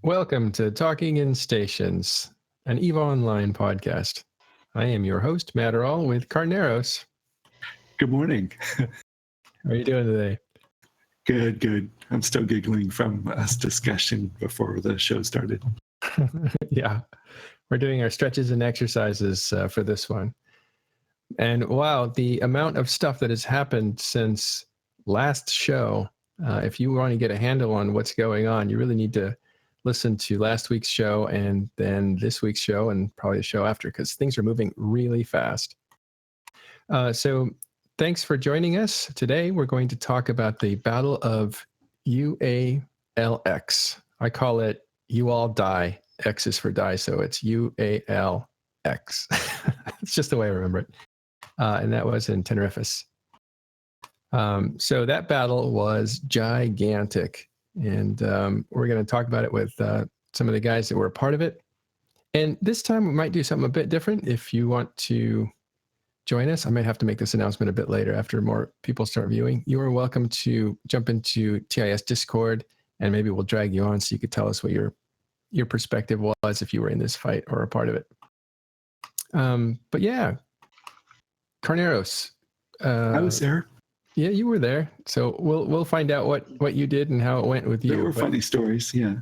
Welcome to Talking in Stations, an EVE Online podcast. I am your host, Matterall, with Carneros. Good morning. How are you doing today? Good. I'm still giggling from us discussion before the show started. Yeah, we're doing our stretches and exercises for this one. And wow, the amount of stuff that has happened since last show. If you want to get a handle on what's going on, you really need to listen to last week's show and then this week's show and probably the show after, because things are moving really fast. So thanks for joining us. Today we're going to talk about the Battle of UALX. I call it You All Die. X is for die, so it's UALX. It's just the way I remember it. And that was in Tenerife. So that battle was gigantic. And we're going to talk about it with some of the guys that were a part of it. And this time we might do something a bit different. If you want to join us, I might have to make this announcement a bit later after more people start viewing. You are welcome to jump into TIS Discord, and maybe we'll drag you on so you could tell us what your perspective was if you were in this fight or a part of it. But yeah, Carneros. I was there. Yeah, you were there. So we'll find out what you did and how it went with you. There were funny stories, yeah.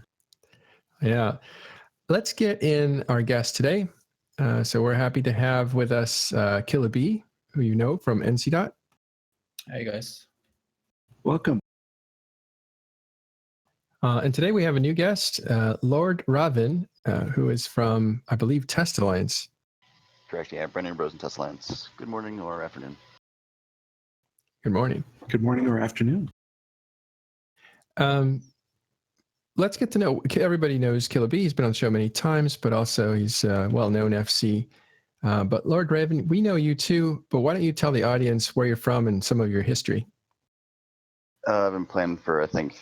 Yeah. Let's get in our guest today. So we're happy to have with us Killa B, who you know from NC. Hey guys. Welcome. And today we have a new guest, Lord Raven, who is from, I believe, Test Alliance. Correct, yeah. Brendan Bros and Test Alliance. Good morning or afternoon. Good morning. Good morning or afternoon. Let's get to know, everybody knows Killa B. He's been on the show many times, but also he's a well-known FC. But Lord Raven, we know you too, but why don't you tell the audience where you're from and some of your history? I've been playing for, I think,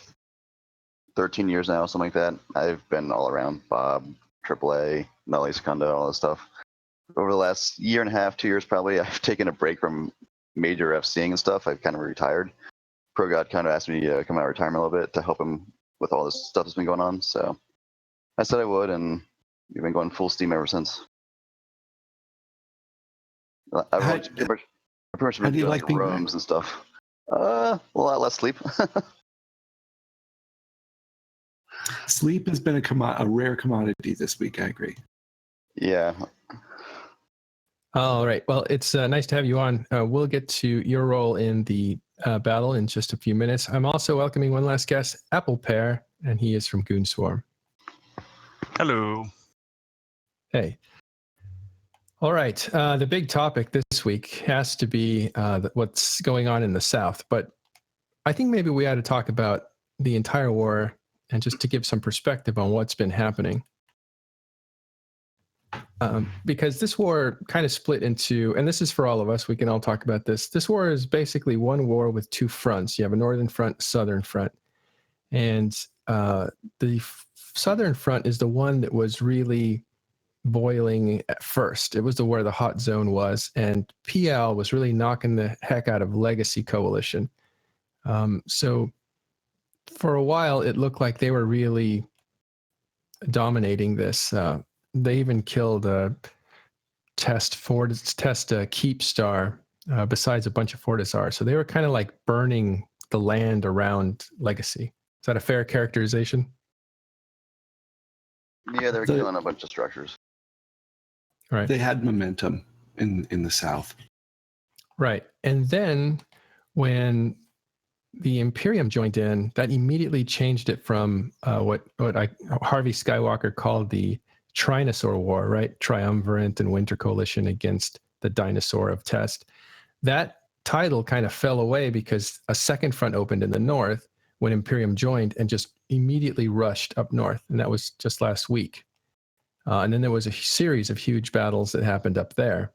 13 years now, something like that. I've been all around, Bob, AAA, Melly, Secunda, all this stuff. Over the last year and a half, 2 years probably, I've taken a break from major FCing and stuff. I've kind of retired. ProGod kind of asked me to come out of retirement a little bit to help him with all this stuff that's been going on. So I said I would, and we've been going full steam ever since. I've pretty much been doing like rooms and stuff. A lot less sleep. Sleep has been a rare commodity this week, I agree. Yeah. All right. Well, it's nice to have you on. We'll get to your role in the battle in just a few minutes. I'm also welcoming one last guest, Apple Pear, and he is from Goon Swarm. Hello. Hey. All right. The big topic this week has to be what's going on in the South. But I think maybe we ought to talk about the entire war and just to give some perspective on what's been happening. Because this war kind of split into, and this is for all of us, we can all talk about this. This war is basically one war with two fronts. You have a northern front, southern front. And the southern front is the one that was really boiling at first. It was where the hot zone was. And PL was really knocking the heck out of Legacy Coalition. So for a while, it looked like they were really dominating this. They even killed a test Keep Star besides a bunch of Fortisar. So they were kind of like burning the land around Legacy. Is that a fair characterization? Yeah, they were killing a bunch of structures. Right. They had momentum in the South. Right. And then when the Imperium joined in, that immediately changed it from what Harvey Skywalker called the Trinosaur War, right? Triumvirate and Winter Coalition against the dinosaur of Test. That title kind of fell away because a second front opened in the north when Imperium joined and just immediately rushed up north. And that was just last week. And then there was a series of huge battles that happened up there.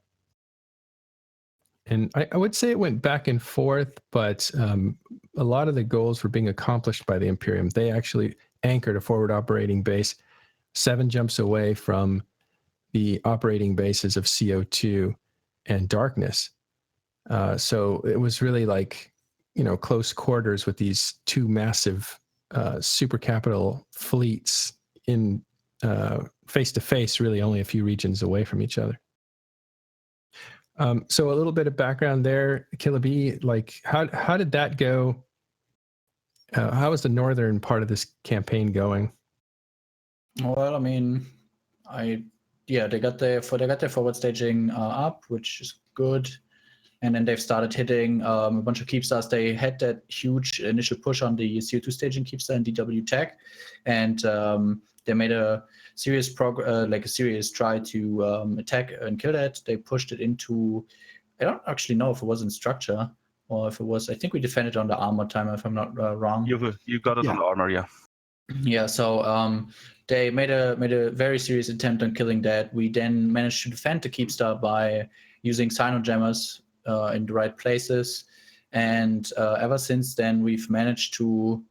And I would say it went back and forth, but a lot of the goals were being accomplished by the Imperium. They actually anchored a forward operating base 7 jumps away from the operating bases of CO2 and Darkness. So it was really like, close quarters with these two massive super capital fleets in face to face, really only a few regions away from each other. So a little bit of background there, Killaby, like how did that go? How was the northern part of this campaign going? Well, I mean, they got their forward staging up, which is good, and then they've started hitting a bunch of keepstars. They had that huge initial push on the CO2 staging keepstar and DW Tech, and they made a serious serious try to attack and kill that. They pushed it into, I don't actually know if it was in structure or if it was. I think we defended on the armor timer, if I'm not wrong. You got it on the armor, yeah. Yeah, so they made a very serious attempt on killing that. We then managed to defend the keepstar by using Cynojammers in the right places, and ever since then we've managed to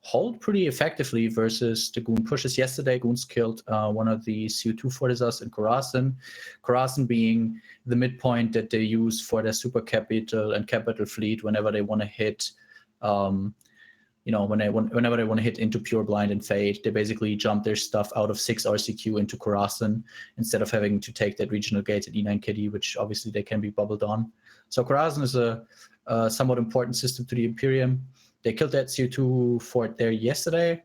hold pretty effectively versus the Goon pushes. Yesterday, Goons killed one of the CO2 Fortizars in Khorasan being the midpoint that they use for their super capital and capital fleet whenever they want to hit. Whenever they want to hit into Pure Blind and Fade, they basically jump their stuff out of 6 RCQ into Khorasan instead of having to take that regional gate at E9 KD, which obviously they can be bubbled on. So Khorasan is a somewhat important system to the Imperium. They killed that CO2 fort there yesterday.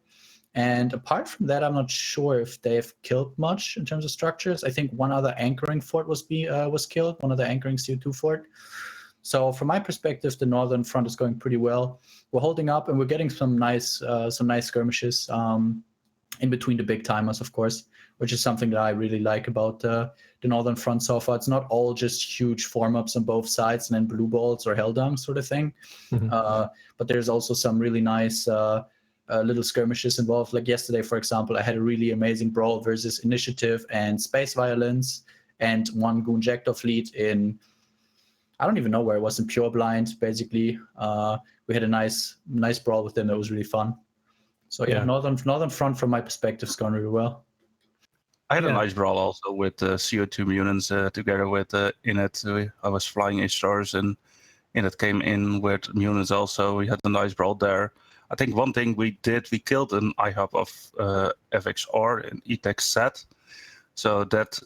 And apart from that, I'm not sure if they've killed much in terms of structures. I think one other anchoring fort was killed, one other anchoring CO2 fort. So from my perspective, the northern front is going pretty well. We're holding up, and we're getting some nice skirmishes in between the big timers, of course, which is something that I really like about the northern front so far. It's not all just huge form-ups on both sides and then blue balls or hell-dunks sort of thing. Mm-hmm. But there's also some really nice little skirmishes involved. Like yesterday, for example, I had a really amazing brawl versus Initiative and Space Violence and one Goon Jector fleet in, I don't even know where it was, in Pure Blind, basically. We had a nice brawl with them that was really fun. So yeah. Northern front, from my perspective, is going really well. I had a nice brawl also with CO2 Mutants together with Init. I was flying A-stars and Init came in with Mutants also. We had a nice brawl there. I think one thing we killed an IHUB of FXR and ETEC set. So that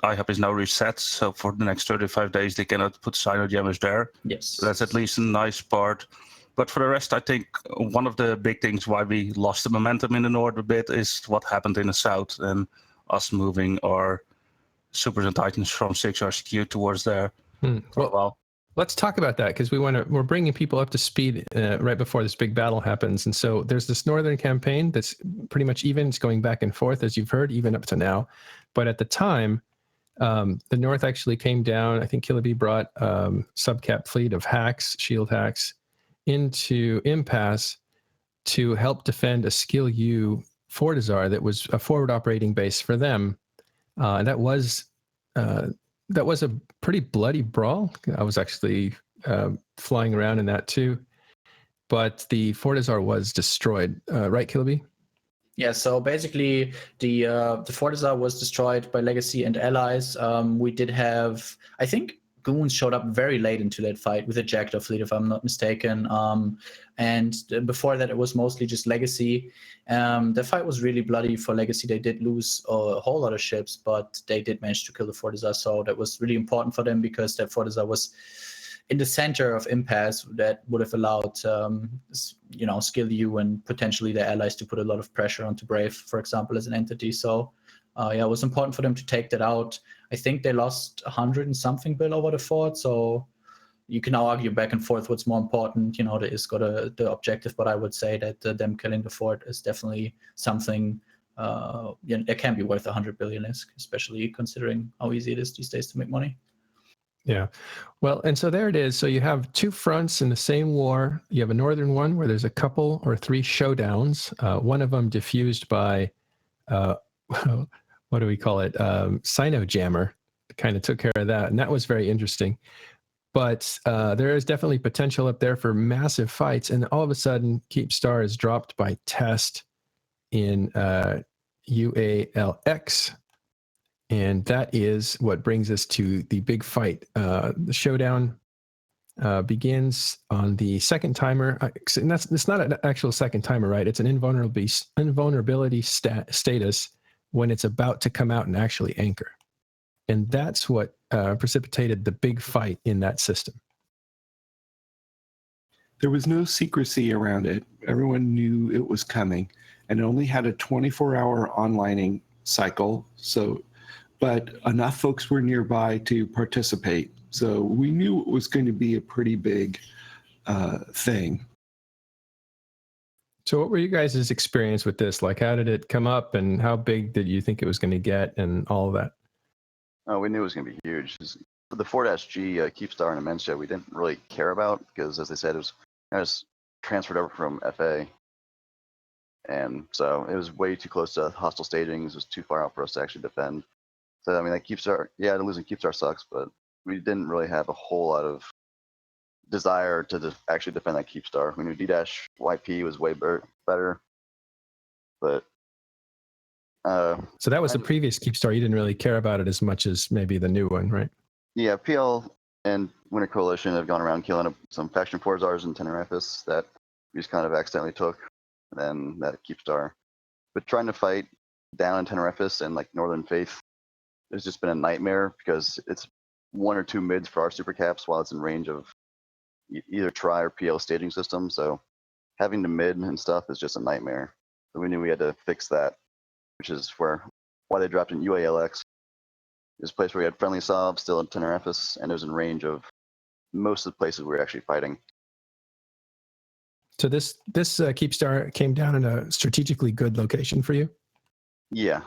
IHUB is now reset. So for the next 35 days, they cannot put Cynojammers there. Yes. So that's at least a nice part. But for the rest, I think one of the big things why we lost the momentum in the north a bit is what happened in the south and us moving our Supers and Titans from 6 RCQ towards there for a while. Let's talk about that, because we're bringing people up to speed right before this big battle happens. And so there's this northern campaign that's pretty much even. It's going back and forth, as you've heard, even up to now. But at the time, the north actually came down. I think Killaby brought subcap fleet of hacks, shield hacks, into Impasse to help defend a Skill U Fortizar that was a forward operating base for them. And that was a pretty bloody brawl. I was actually flying around in that too. But the Fortizar was destroyed, right, Killaby? Yeah, so basically the Fortizar was destroyed by Legacy and allies. We did have, I think, Goons showed up very late into that fight with a Jector fleet, if I'm not mistaken. And before that, it was mostly just Legacy. The fight was really bloody for Legacy. They did lose a whole lot of ships, but they did manage to kill the Fortizar. So that was really important for them, because that Fortizar was in the center of Impasse. That would have allowed, Skill U and potentially their allies to put a lot of pressure onto Brave, for example, as an entity. So it was important for them to take that out. I think they lost 100 and something bill over the fort, so you can now argue back and forth what's more important. The ISCO, the objective, but I would say that them killing the fort is definitely something it can be worth 100 billion ISK, especially considering how easy it is these days to make money. Yeah. Well, and so there it is. So you have two fronts in the same war. You have a northern one where there's a couple or three showdowns, one of them diffused by what do we call it? Cyno-jammer kind of took care of that. And that was very interesting. But there is definitely potential up there for massive fights. And all of a sudden, Keepstar is dropped by Test in UALX. And that is what brings us to the big fight, the showdown begins on the second timer. And it's not an actual second timer, right? It's an invulnerability status when it's about to come out and actually anchor. And that's what precipitated the big fight in that system. There was no secrecy around it. Everyone knew it was coming, and it only had a 24-hour onlining cycle. But enough folks were nearby to participate. So we knew it was going to be a pretty big thing. So what were you guys' experience with this? Like, how did it come up, and how big did you think it was going to get, and all of that? Oh, we knew it was going to be huge. The 4-G Keepstar and Immensia we didn't really care about because, as they said, it was transferred over from FA. And so it was way too close to hostile stagings. It was too far out for us to actually defend. So, I mean, that Keepstar, yeah, losing Keepstar sucks, but we didn't really have a whole lot of desire to actually defend that Keepstar. We knew D-YP was way better. But so that was the previous Keepstar. You didn't really care about it as much as maybe the new one, right? Yeah, PL and Winter Coalition have gone around killing some faction Forzars in Tenerifis that we just kind of accidentally took, and then that Keepstar. But trying to fight down in Tenerifis and like Northern Faith has just been a nightmare because it's 1 or 2 mids for our super caps while it's in range of either Tri or PL staging system. So having the mid and stuff is just a nightmare. So we knew we had to fix that, which is why they dropped in UALX. It was a place where we had friendly Sov still in Tenerifis, and it was in range of most of the places we were actually fighting. So this Keepstar came down in a strategically good location for you? Yeah.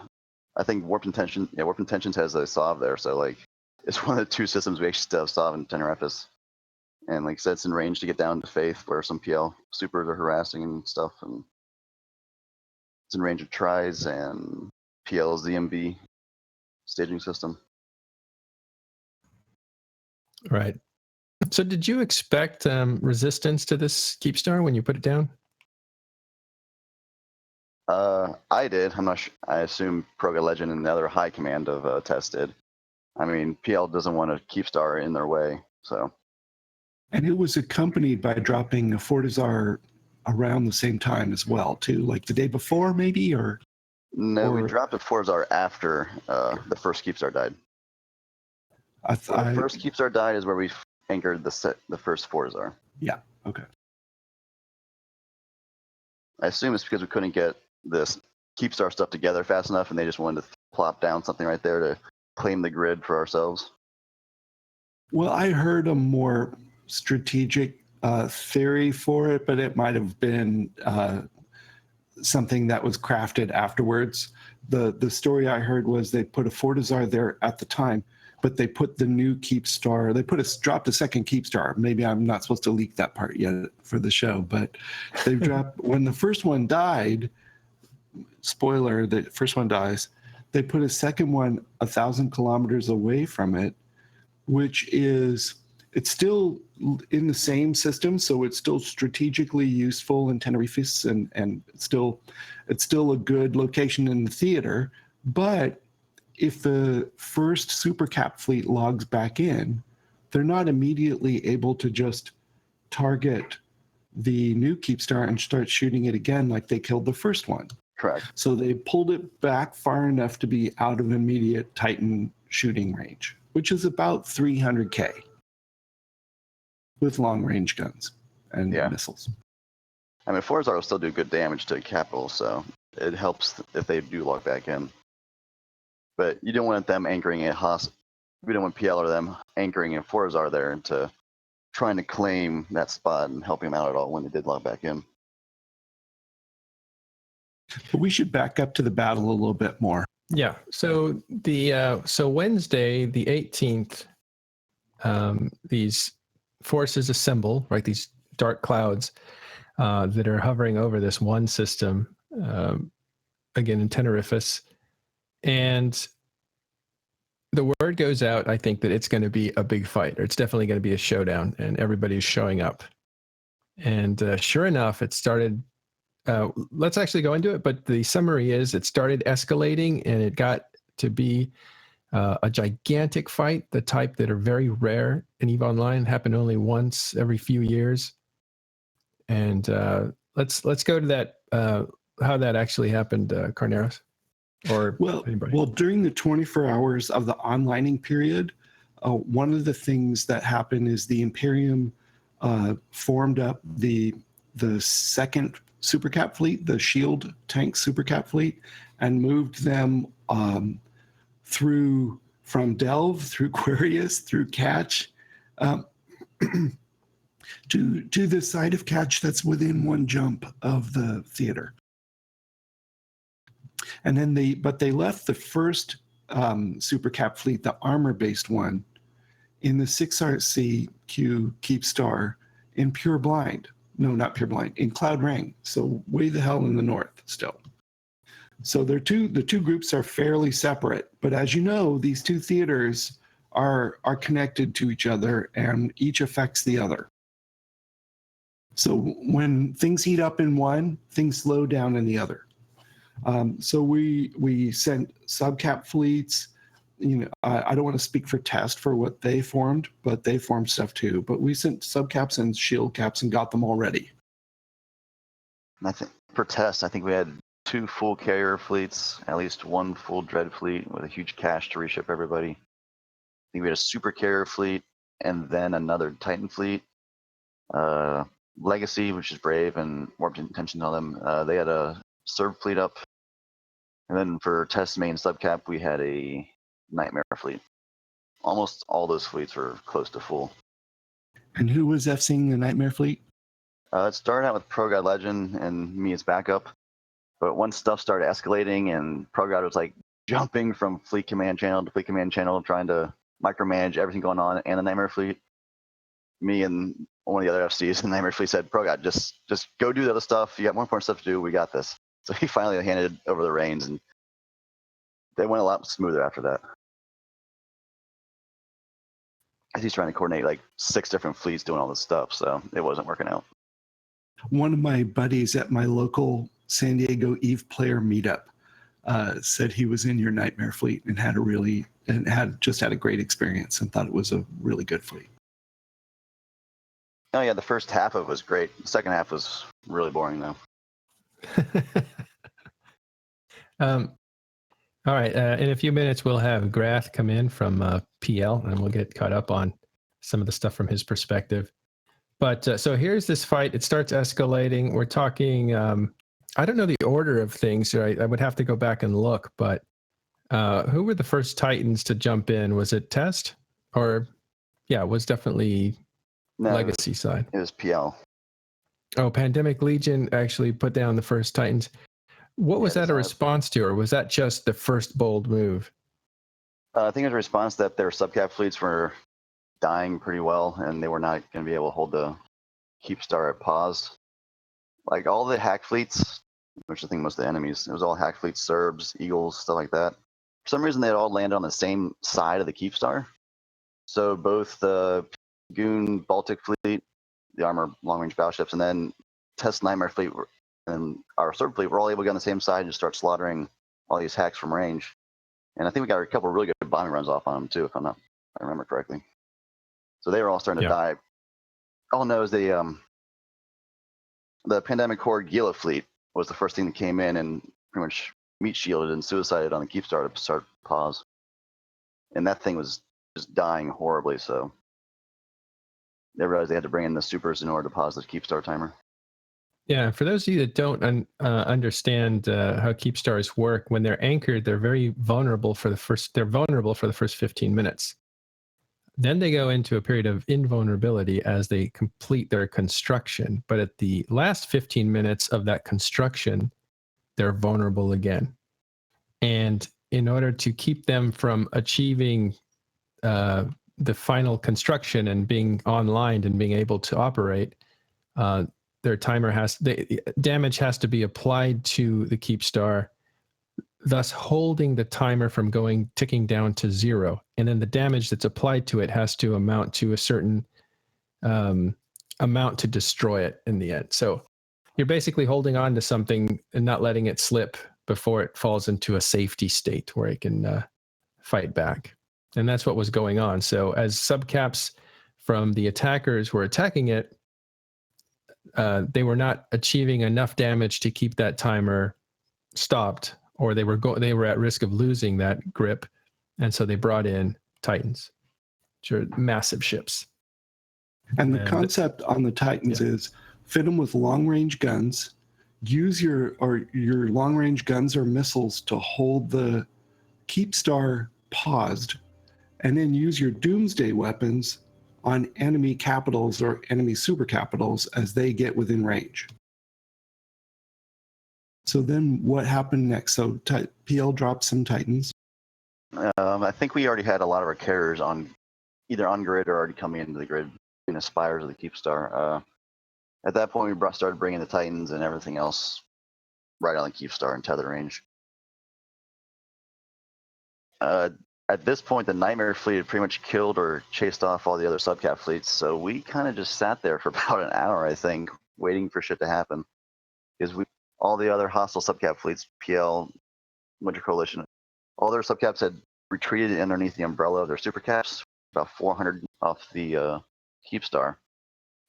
I think Warped Intentions has a Sov there, so like it's one of the 2 systems we actually still have Sov in Tenerifis. And like I said, it's in range to get down to Faith where some PL supers are harassing and stuff, and it's in range of Tris and PL's ZMV staging system. Right. So did you expect resistance to this Keepstar when you put it down? I did. I'm not sure. I assume Proga Legend and the other high command of Test did. I mean, PL doesn't want a Keepstar in their way, so. And it was accompanied by dropping a Fortizar around the same time as well, too, like the day before, maybe, or. No, we dropped a Forzar after the first Keepstar died. The first Keepstar died is where we anchored the first Forzar. Yeah, okay. I assume it's because we couldn't get this Keepstar stuff together fast enough, and they just wanted to plop down something right there to claim the grid for ourselves. Well, I heard a more strategic theory for it, but it might have been something that was crafted afterwards. The story I heard was they put a Fortizar there at the time, but they put the new Keepstar, dropped a second Keepstar. Maybe I'm not supposed to leak that part yet for the show, but they dropped, when the first one died, spoiler, the first one dies, they put a second one 1,000 kilometers away from it, which is, it's still in the same system, so it's still strategically useful in Tenerifis, and it's still a good location in the theater. But if the first Super Cap fleet logs back in, they're not immediately able to just target the new Keepstar and start shooting it again like they killed the first one. Correct. So they pulled it back far enough to be out of immediate Titan shooting range, which is about 300K with long-range guns and missiles. I mean, Forzar will still do good damage to Capital, so it helps if they do log back in. But you don't want them anchoring a we don't want PL or them anchoring a Forzar there into trying to claim that spot and helping them out at all when they did log back in. But we should back up to the battle a little bit more. Yeah. So so Wednesday, the 18th, these forces assemble, right? These dark clouds that are hovering over this one system, again in Tenerifis, and the word goes out, I think, that it's going to be a big fight, or it's definitely going to be a showdown, and everybody's showing up. And sure enough, it started. Let's actually go into it, but the summary is it started escalating, and it got to be a gigantic fight, the type that are very rare in EVE Online, happen only once every few years. And let's go to that, how that actually happened, Carneros, or anybody. Well, during the 24 hours of the onlining period, one of the things that happened is the Imperium formed up the second Supercap fleet, the Shield tank Supercap fleet, and moved them through from Delve, through Quirius, through Catch, to the side of Catch that's within one jump of the theater. And then they left the first Supercap fleet, the armor-based one, in the 6RCQ Keepstar in Pure Blind. No, not Pure Blind, in Cloud Ring. So way the hell in the north still. So the two groups are fairly separate, but as you know, these two theaters are connected to each other, and each affects the other. So when things heat up in one, things slow down in the other. So we sent subcap fleets. You know, I don't want to speak for Test for what they formed, but they formed stuff too. But we sent subcaps and shield caps and got them all ready. I think for Test, I think we had 2 full carrier fleets, at least 1 full dread fleet with a huge cache to reship everybody. I think we had a super carrier fleet and then another Titan fleet. Legacy, which is Brave and Warped Intention on them, they had a Serb fleet up. And then for Test main subcap, we had a Nightmare fleet. Almost all those fleets were close to full. And who was FCing the Nightmare fleet? It started out with Pro God Legend and me as backup. But once stuff started escalating and Pro God was like jumping from fleet command channel to fleet command channel, trying to micromanage everything going on and the Nightmare fleet, me and one of the other FCs in the Nightmare fleet said, Pro God, just go do the other stuff. You got more important stuff to do. We got this. So he finally handed over the reins, and they went a lot smoother after that. He's trying to coordinate like 6 different fleets doing all this stuff, so it wasn't working out. One of my buddies at my local San Diego EVE player meetup said he was in your Nightmare fleet and had a great experience and thought it was a really good fleet. Oh yeah, the first half of it was great. The second half was really boring though. All right. In a few minutes, we'll have Grath come in from PL, and we'll get caught up on some of the stuff from his perspective. But so here's this fight. It starts escalating. We're talking, I don't know the order of things. So I would have to go back and look. But who were the first Titans to jump in? Was it Test? Or, yeah, it was definitely Legacy side. It was PL. Oh, Pandemic Legion actually put down the first Titans. What was that a response to, or was that just the first bold move? I think it was a response that their subcap fleets were dying pretty well, and they were not going to be able to hold the Keepstar at pause. Like all the hack fleets, which I think most of the enemies, it was all hack fleets, Serbs, Eagles, stuff like that. For some reason, they all landed on the same side of the Keepstar. So both the Goon Baltic fleet, the armor long-range battleships, and then Test Nightmare fleet and our Serb fleet were all able to get on the same side and just start slaughtering all these hacks from range. And I think we got a couple of really good bombing runs off on them too, if I remember correctly. So they were all starting to die. All knows the Pandemic Horde Gila fleet was the first thing that came in and pretty much meat shielded and suicided on the Keepstar to start pause. And that thing was just dying horribly, so they realized they had to bring in the supers in order to pause the Keepstar timer. Yeah, for those of you that don't understand how Keepstars work, when they're anchored, they're very vulnerable for the first. They're vulnerable for the first 15 minutes. Then they go into a period of invulnerability as they complete their construction. But at the last 15 minutes of that construction, they're vulnerable again. And in order to keep them from achieving the final construction and being online and being able to operate, their timer damage has to be applied to the Keepstar, thus holding the timer from ticking down to 0. And then the damage that's applied to it has to amount to a certain amount to destroy it in the end. So you're basically holding on to something and not letting it slip before it falls into a safety state where it can fight back. And that's what was going on. So as subcaps from the attackers were attacking it, they were not achieving enough damage to keep that timer stopped, or they were at risk of losing that grip. And so they brought in Titans, which are massive ships. And the concept on the Titans is fit them with long-range guns, use your long-range guns or missiles to hold the Keepstar paused, and then use your doomsday weapons on enemy capitals or enemy super capitals as they get within range. So then what happened next? So PL dropped some Titans. I think we already had a lot of our carriers either on grid or already coming into the grid, being Aspires or the Keepstar. At that point, we started bringing the Titans and everything else right on the Keepstar and tether range. At this point, the Nightmare fleet had pretty much killed or chased off all the other subcap fleets, so we kind of just sat there for about an hour, I think, waiting for shit to happen. Because all the other hostile subcap fleets, PL, Winter Coalition, all their subcaps had retreated underneath the umbrella of their supercaps, about 400 off the Keepstar.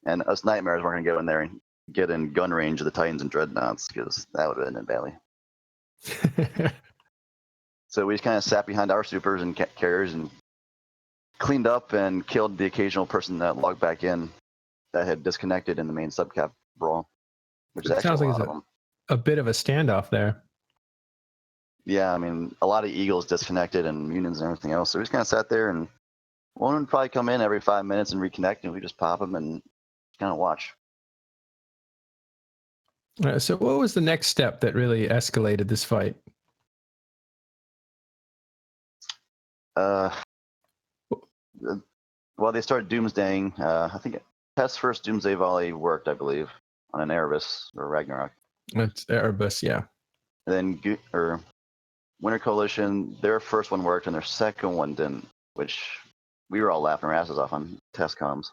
And us Nightmares weren't going to go in there and get in gun range of the Titans and Dreadnoughts, because that would have ended badly. So we just kind of sat behind our supers and carriers and cleaned up and killed the occasional person that logged back in that had disconnected in the main subcap brawl, which is actually sounds a like lot it's of them. a bit of a standoff there. Yeah, I mean, a lot of Eagles disconnected and Munions and everything else. So we just kind of sat there, and one would probably come in every 5 minutes and reconnect, and we just pop them and kind of watch. So what was the next step that really escalated this fight? Well, they started doomsdaying. I think Test's first doomsday volley worked, I believe, on an Erebus or Ragnarok. It's Erebus, yeah. And then Winter Coalition, their first one worked and their second one didn't, which we were all laughing our asses off on test comms.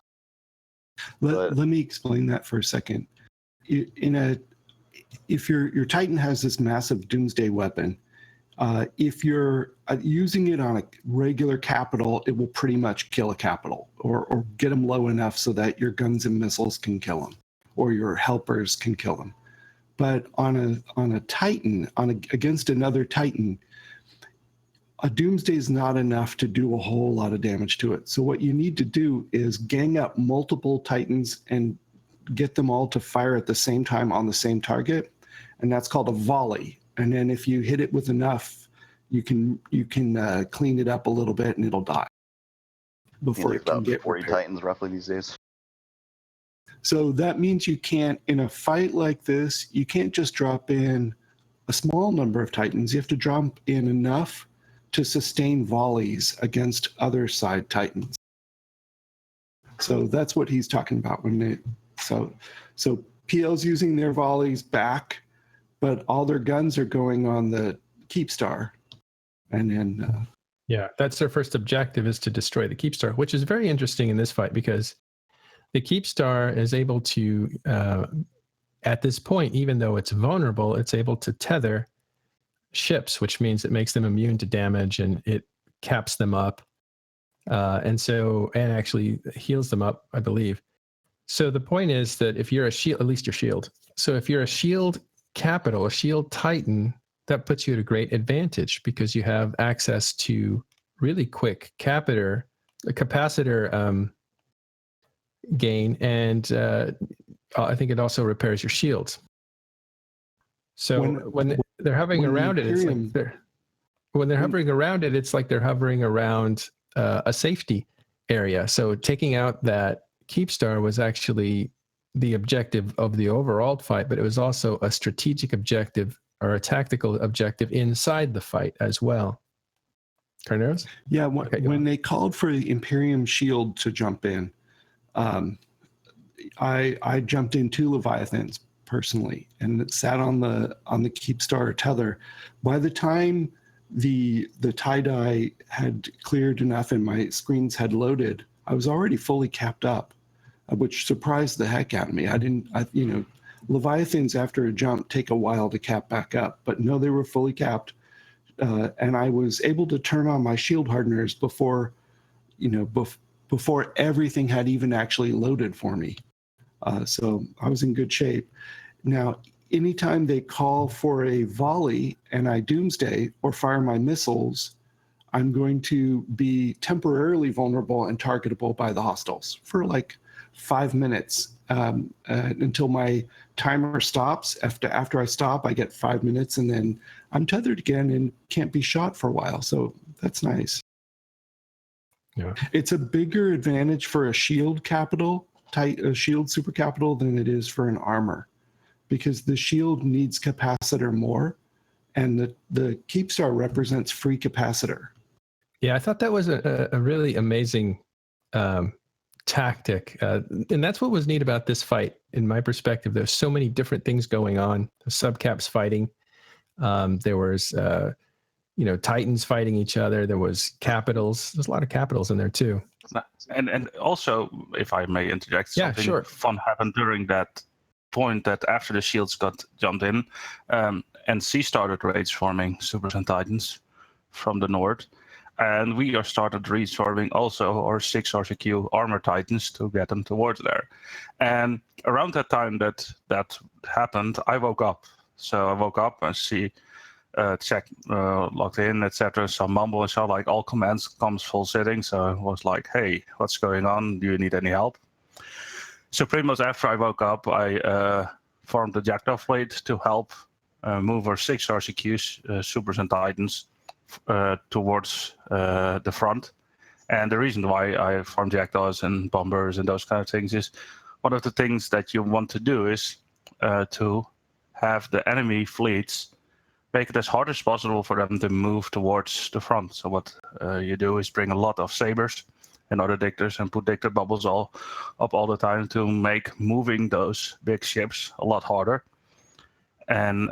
Let me explain that for a second. If your Titan has this massive doomsday weapon, if you're using it on a regular capital, it will pretty much kill a capital or get them low enough so that your guns and missiles can kill them or your helpers can kill them. But on a Titan, against another Titan, a doomsday is not enough to do a whole lot of damage to it. So what you need to do is gang up multiple Titans and get them all to fire at the same time on the same target, and that's called a volley. And then if you hit it with enough, you can clean it up a little bit and it'll die before it can get 40 repaired. Titans roughly these days. So that means you can't, in a fight like this, you can't just drop in a small number of Titans. You have to drop in enough to sustain volleys against other side Titans. So that's what he's talking about so PL's using their volleys back, but all their guns are going on the Keepstar. And then yeah, that's their first objective, is to destroy the Keepstar, which is very interesting in this fight because the Keepstar is able to, at this point, even though it's vulnerable, it's able to tether ships, which means it makes them immune to damage and it caps them up. And actually heals them up, I believe. So the point is that if you're a shield, at least your shield. So if you're a shield capital, a shield Titan, that puts you at a great advantage because you have access to really quick capacitor gain, and I think it also repairs your shields. So when they're hovering around it, it's like when they're hovering around it, it's like they're hovering around a safety area. So taking out that Keepstar was actually the objective of the overall fight, but it was also a strategic objective or a tactical objective inside the fight as well. Carneros? Yeah, when they called for the Imperium shield to jump in, I jumped in 2 Leviathans personally, and it sat on the Keepstar tether. By the time the tie-dye had cleared enough and my screens had loaded, I was already fully capped up, which surprised the heck out of me. Leviathans after a jump take a while to cap back up, but no, they were fully capped. and I was able to turn on my shield hardeners before, before everything had even actually loaded for me. So I was in good shape. Now, anytime they call for a volley and I doomsday or fire my missiles, I'm going to be temporarily vulnerable and targetable by the hostiles for like 5 minutes until my timer stops. After I stop, I get 5 minutes, and then I'm tethered again and can't be shot for a while. So that's nice. Yeah. It's a bigger advantage for a shield capital, a shield super capital, than it is for an armor, because the shield needs capacitor more, and the Keepstar represents free capacitor. Yeah, I thought that was a really amazing tactic. And that's what was neat about this fight, in my perspective. There's so many different things going on. The subcaps fighting. There was, Titans fighting each other. There was capitals. There's a lot of capitals in there too. And also, if I may interject, Yeah, something sure. fun happened during that point, that after the shields got jumped in, NC started raids forming Supers and Titans from the north. And we started restorming also our 6 RCQ armor Titans to get them towards there. And around that time that happened, I woke up. So I woke up and check logged in, etc. Some mumble and saw like all commands comes full sitting. So I was like, hey, what's going on? Do you need any help? So pretty much after I woke up, I formed the Jackdaw fleet to help move our 6 RCQs, Supers and Titans, towards the front. And the reason why I formed Jackdaws and Bombers and those kind of things is, one of the things that you want to do is to have the enemy fleets make it as hard as possible for them to move towards the front. So what you do is bring a lot of sabers and other dictors and put dictor bubbles all up all the time to make moving those big ships a lot harder, and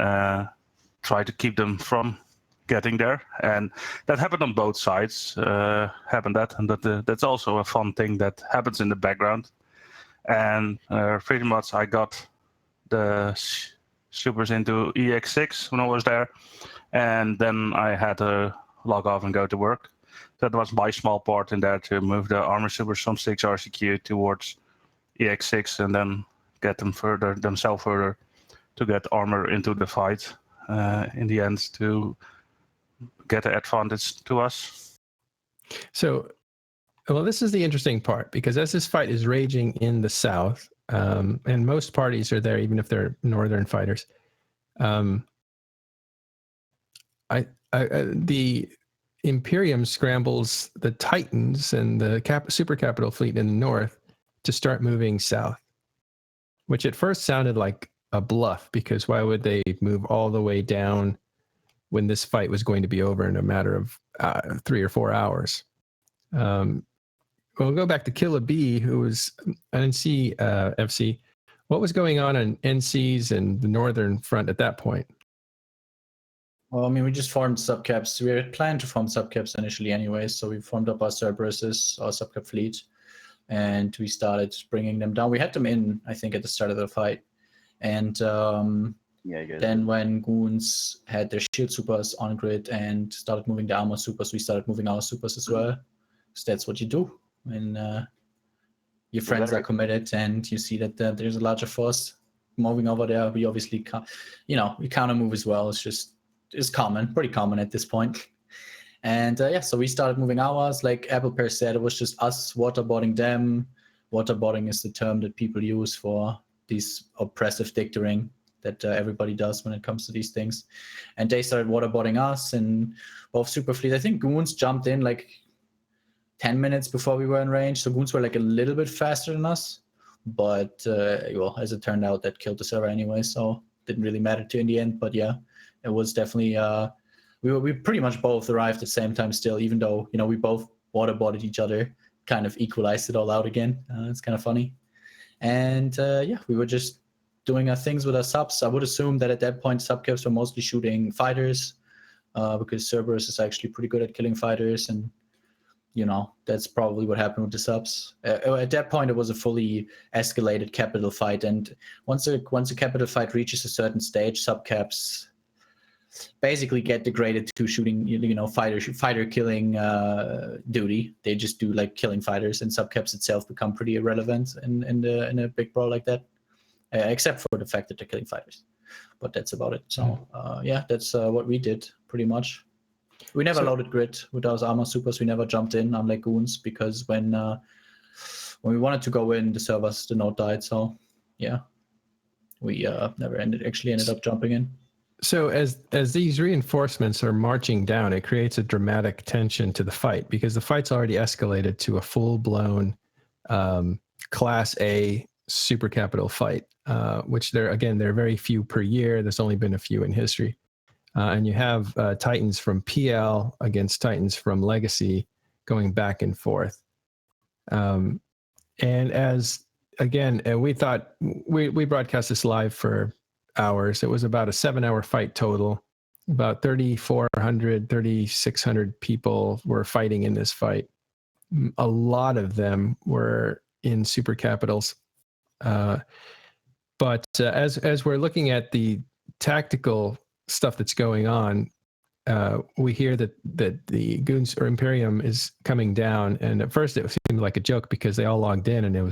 try to keep them from getting there. And that happened on both sides. That's also a fun thing that happens in the background. And pretty much I got the supers into EX6 when I was there, and then I had to log off and go to work. That was my small part in there, to move the armor supers from 6 RCQ towards EX6 and then get them themselves further to get armor into the fight in the end, to get the advantage to us. So, well, this is the interesting part, because as this fight is raging in the south, and most parties are there, even if they're northern fighters, the Imperium scrambles the Titans and the super capital fleet in the north to start moving south, which at first sounded like a bluff, because why would they move all the way down when this fight was going to be over in a matter of 3 or 4 hours? We'll go back to Killa B, who was an NC FC. What was going on NCs and the northern front at that point? Well, I mean, we just formed subcaps. We had planned to form subcaps initially anyway, so we formed up our Cerberuses, our subcap fleet, and we started bringing them down. We had them in, I think, at the start of the fight. And then when Goons had their shield supers on grid and started moving the armor supers, we started moving our supers as well. So that's what you do when your friends are committed and you see that there's a larger force moving over there. We obviously, we counter move as well. It's common, pretty common at this point. And so we started moving ours. Like Apple Pear said, it was just us waterboarding them. Waterboarding is the term that people use for these oppressive dictoring that everybody does when it comes to these things. And they started waterboarding us and both super fleet. I think Goons jumped in like 10 minutes before we were in range. So Goons were like a little bit faster than us. But, as it turned out, that killed the server anyway. So it didn't really matter in the end. But yeah, it was definitely, we pretty much both arrived at the same time still, even though, we both waterboarded each other, kind of equalized it all out again. It's kind of funny. And we were just doing our things with our subs. I would assume that at that point, subcaps were mostly shooting fighters, because Cerberus is actually pretty good at killing fighters. And, that's probably what happened with the subs. At that point, it was a fully escalated capital fight. And once a capital fight reaches a certain stage, subcaps basically get degraded to shooting, fighter killing duty. They just do like killing fighters, and subcaps itself become pretty irrelevant in a big brawl like that, except for the fact that they're killing fighters. But that's about it. So yeah, that's what we did pretty much. We never loaded grid with those armor supers. We never jumped in, unlike goons, because when we wanted to go in, the node died. So yeah, we never ended up jumping in. So as these reinforcements are marching down, it creates a dramatic tension to the fight, because the fight's already escalated to a full-blown Class A super capital fight, which there are very few per year. There's only been a few in history. And you have Titans from PL against Titans from Legacy going back and forth. And we thought we broadcast this live for hours. It was about a 7-hour fight total. About 3,600 people were fighting in this fight. A lot of them were in super capitals. But as we're looking at the tactical stuff that's going on, we hear that the Goons or Imperium is coming down, and at first it seemed like a joke because they all logged in and there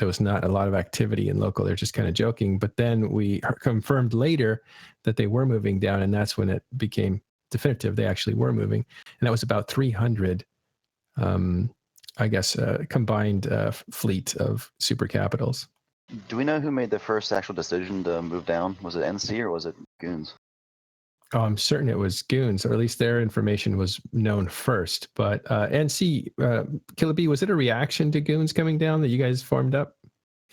was not a lot of activity in local. They're just kind of joking. But then we confirmed later that they were moving down, and that's when it became definitive. They actually were moving, and that was about 300 combined fleet of super capitals. Do we know who made the first actual decision to move down? Was it NC or was it Goons? Oh, I'm certain it was Goons, or at least their information was known first. But NC, Killer B, was it a reaction to Goons coming down that you guys formed up?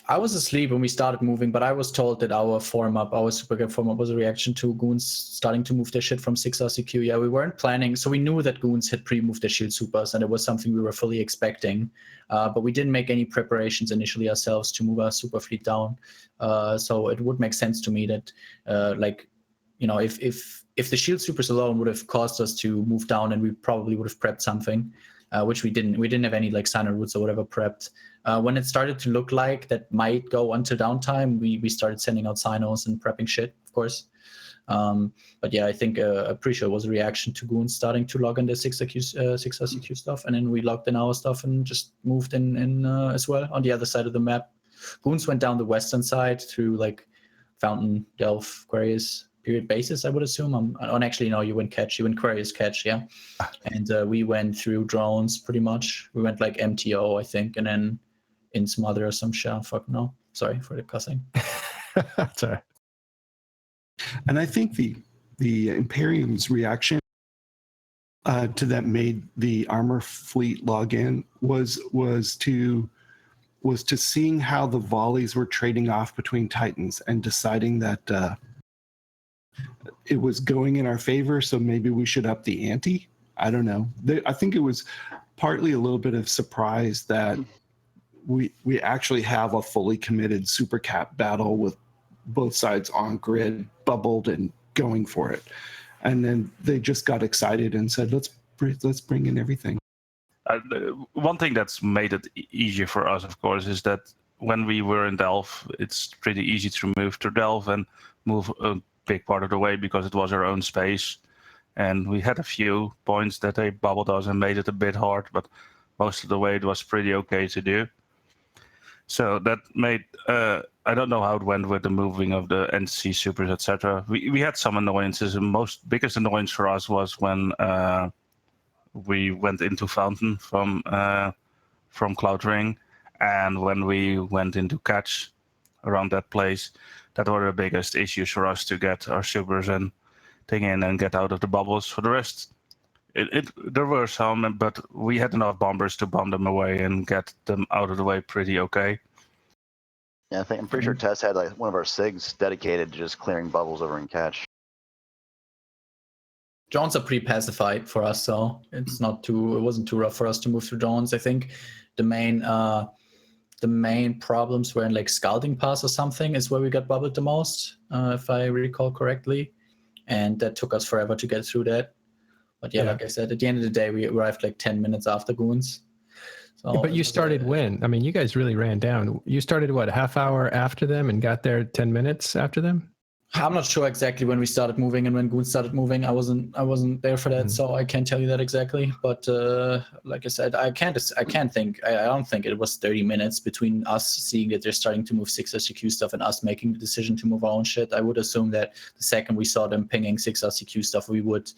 I was asleep when we started moving, but I was told that our super cap form up was a reaction to Goons starting to move their shit from 6RCQ. Yeah, we weren't planning. So we knew that Goons had pre-moved their shield supers, and it was something we were fully expecting. But we didn't make any preparations initially ourselves to move our super fleet down. So it would make sense to me that, if the shield supers alone would have caused us to move down, and we probably would have prepped something, which we didn't. We didn't have any like signer routes or whatever prepped. When it started to look like that might go until downtime, we started sending out signals and prepping shit, of course. But yeah, I think I'm pretty sure it was a reaction to Goons starting to log in their 6RCQ stuff, and then we logged in our stuff and just moved in as well on the other side of the map. Goons went down the western side through like Fountain, Delph, Aquarius period bases, I would assume. Actually, no, you went Aquarius catch, yeah. And we went through drones pretty much. We went like MTO, I think, and then in some other or some shit. Fuck no. Sorry for the cussing. Sorry. And I think the Imperium's reaction to that made the armor fleet log in was to seeing how the volleys were trading off between Titans and deciding that it was going in our favor, so maybe we should up the ante. I don't know. I think it was partly a little bit of surprise that we actually have a fully committed super cap battle with both sides on grid, bubbled and going for it. And then they just got excited and said, let's bring in everything. One thing that's made it easier for us, of course, is that when we were in Delph, it's pretty easy to move to Delph and move a big part of the way because it was our own space. And we had a few points that they bubbled us and made it a bit hard, but most of the way it was pretty okay to do. So that made, I don't know how it went with the moving of the NC supers, etc. We had some annoyances. The biggest annoyance for us was when we went into Fountain from Cloud Ring, and when we went into Catch around that place, that were the biggest issues for us to get our supers and thing in and get out of the bubbles. For the rest, there were some, but we had enough bombers to bomb them away and get them out of the way pretty okay. Yeah, I'm pretty sure Tess had like one of our SIGs dedicated to just clearing bubbles over in Catch. Drones are pretty pacified for us, so it wasn't too rough for us to move through drones. I think the main problems were in like Scalding Pass or something is where we got bubbled the most, if I recall correctly. And that took us forever to get through that. But yeah, like I said, at the end of the day, we arrived like 10 minutes after Goons. So, but you started when? I mean, you guys really ran down. You started what, a half hour after them and got there 10 minutes after them? I'm not sure exactly when we started moving and when Goon started moving. I wasn't there for that, so I can't tell you that exactly. But like I said, I don't think it was 30 minutes between us seeing that they're starting to move 6RCQ stuff and us making the decision to move our own shit. I would assume that the second we saw them pinging 6RCQ stuff, we would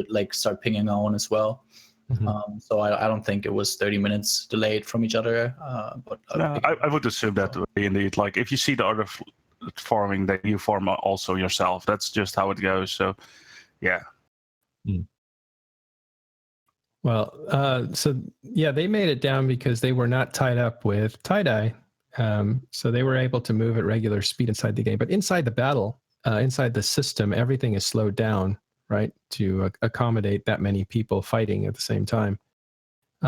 like start pinging our own as well. Mhm. So I don't think it was 30 minutes delayed from each other. But No, I would assume that way indeed. Like if you see the other forming, then you form also yourself. That's just how it goes. So, yeah. Well, so yeah, they made it down because they were not tied up with tie-dye. So they were able to move at regular speed inside the game. But inside the battle, inside the system, everything is slowed down, right, to accommodate that many people fighting at the same time.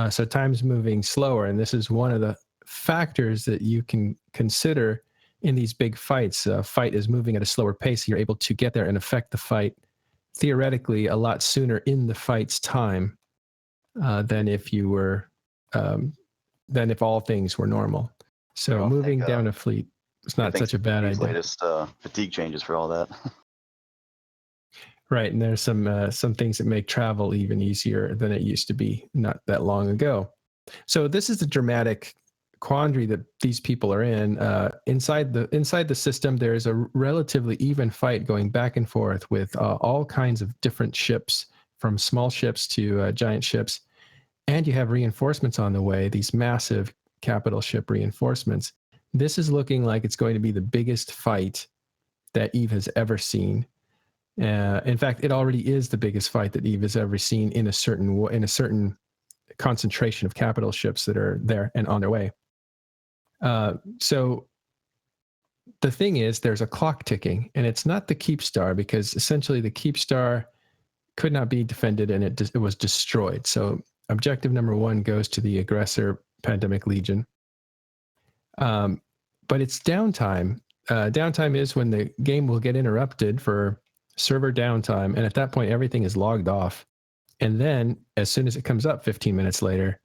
So time's moving slower. And this is one of the factors that you can consider in these big fights. A fight is moving at a slower pace. You're able to get there and affect the fight theoretically a lot sooner in the fight's time. Than if you were, than if all things were normal. So I don't moving think, down a fleet is not such a bad these idea, latest fatigue changes for all that. right? And there's some things that make travel even easier than it used to be not that long ago. So this is the dramatic quandary that these people are in. Inside the system, there is a relatively even fight going back and forth with all kinds of different ships, from small ships to giant ships. And you have reinforcements on the way, these massive capital ship reinforcements. This is looking like it's going to be the biggest fight that EVE has ever seen. In fact, it already is the biggest fight that EVE has ever seen in a certain concentration of capital ships that are there and on their way. So the thing is, there's a clock ticking, and it's not the Keep Star, because essentially the Keep Star could not be defended and it was destroyed. So objective number 1 goes to the aggressor, Pandemic Legion. But it's downtime. Downtime is when the game will get interrupted for server downtime. And at that point, everything is logged off. And then as soon as it comes up 15 minutes later,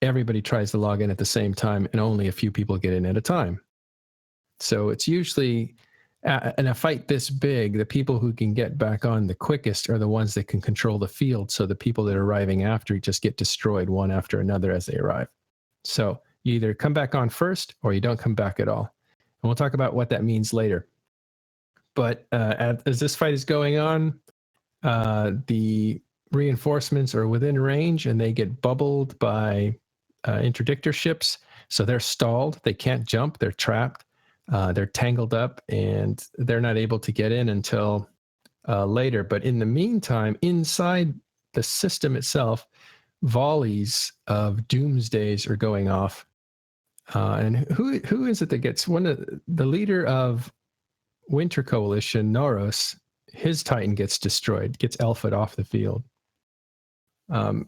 everybody tries to log in at the same time, and only a few people get in at a time. So it's usually, in a fight this big, the people who can get back on the quickest are the ones that can control the field. So the people that are arriving after just get destroyed one after another as they arrive. So you either come back on first or you don't come back at all. And we'll talk about what that means later. But as this fight is going on, the reinforcements are within range and they get bubbled by interdictor ships. So they're stalled. They can't jump. They're trapped. They're tangled up and they're not able to get in until later. But in the meantime, inside the system itself, volleys of doomsdays are going off. And who is it that gets one of the leader of Winter Coalition, Noros? His Titan gets destroyed, gets alphaed off the field. Well,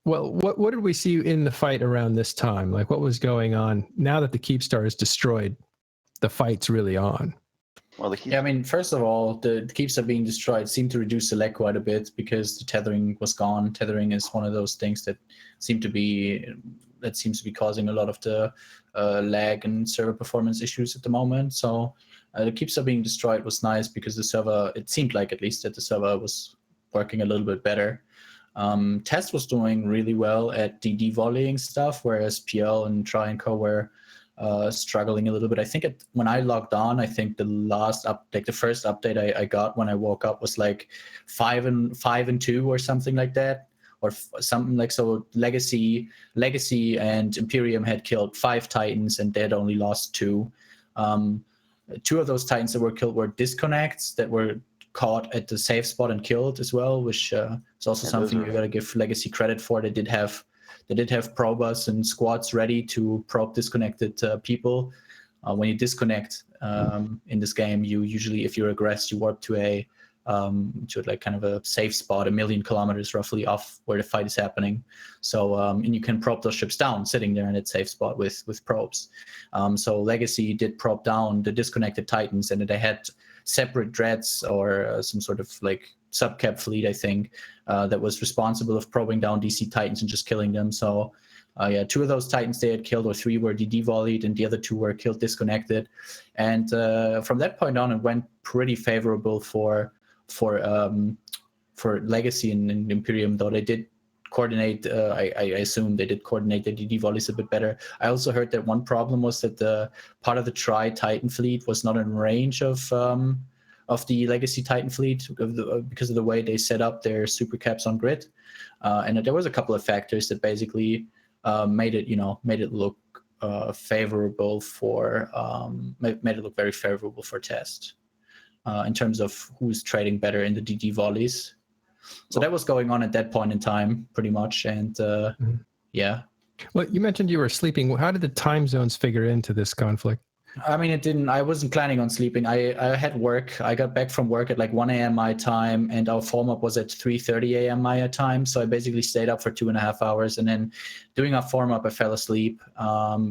what did we see in the fight around this time? Like, what was going on now that the Keep Star is destroyed? The fight's really on. Well, the Keep Yeah, I mean, first of all, the Keep Star being destroyed seemed to reduce the lag quite a bit because the tethering was gone. Tethering is one of those things that seems to be causing a lot of the lag and server performance issues at the moment. So the Keep Star being destroyed was nice because the server, it seemed like at least that the server was working a little bit better. Test was doing really well at the devolleying stuff, whereas PL and Try and Co were struggling a little bit. I think when I logged on, I think the first update I got when I woke up was like 5-2 or something like that, or something like so. Legacy and Imperium had killed 5 Titans and they had only lost 2. 2 of those Titans that were killed were disconnects that were caught at the safe spot and killed as well, which is also something you gotta give Legacy credit for. They did have probers and squads ready to probe disconnected people. When you disconnect in this game, you usually, if you're aggressed, you warp to like kind of a safe spot 1 million kilometers roughly off where the fight is happening. So and you can probe those ships down sitting there in that safe spot with probes. So Legacy did probe down the disconnected Titans, and they had separate dreads or some sort of like subcap fleet, I think, that was responsible of probing down DC Titans and just killing them. So Yeah, 2 of those Titans they had killed, or 3 were DD volleyed, and the other 2 were killed disconnected. And from that point on, it went pretty favorable for Legacy and Imperium, though they did coordinate. I assume they did coordinate the DD volleys a bit better. I also heard that one problem was that the part of the Tri-Titan fleet was not in range of the Legacy Titan fleet because of the way they set up their super caps on grid. And there was a couple of factors that basically made it look favorable for made it look very favorable for test in terms of who's trading better in the DD volleys. So that was going on at that point in time, pretty much. And yeah. Well, you mentioned you were sleeping. How did the time zones figure into this conflict? I mean, I wasn't planning on sleeping. I had work. I got back from work at like 1 a.m. my time, and our form-up was at 3:30 a.m. my time. So I basically stayed up for 2.5 hours, and then doing our form-up, I fell asleep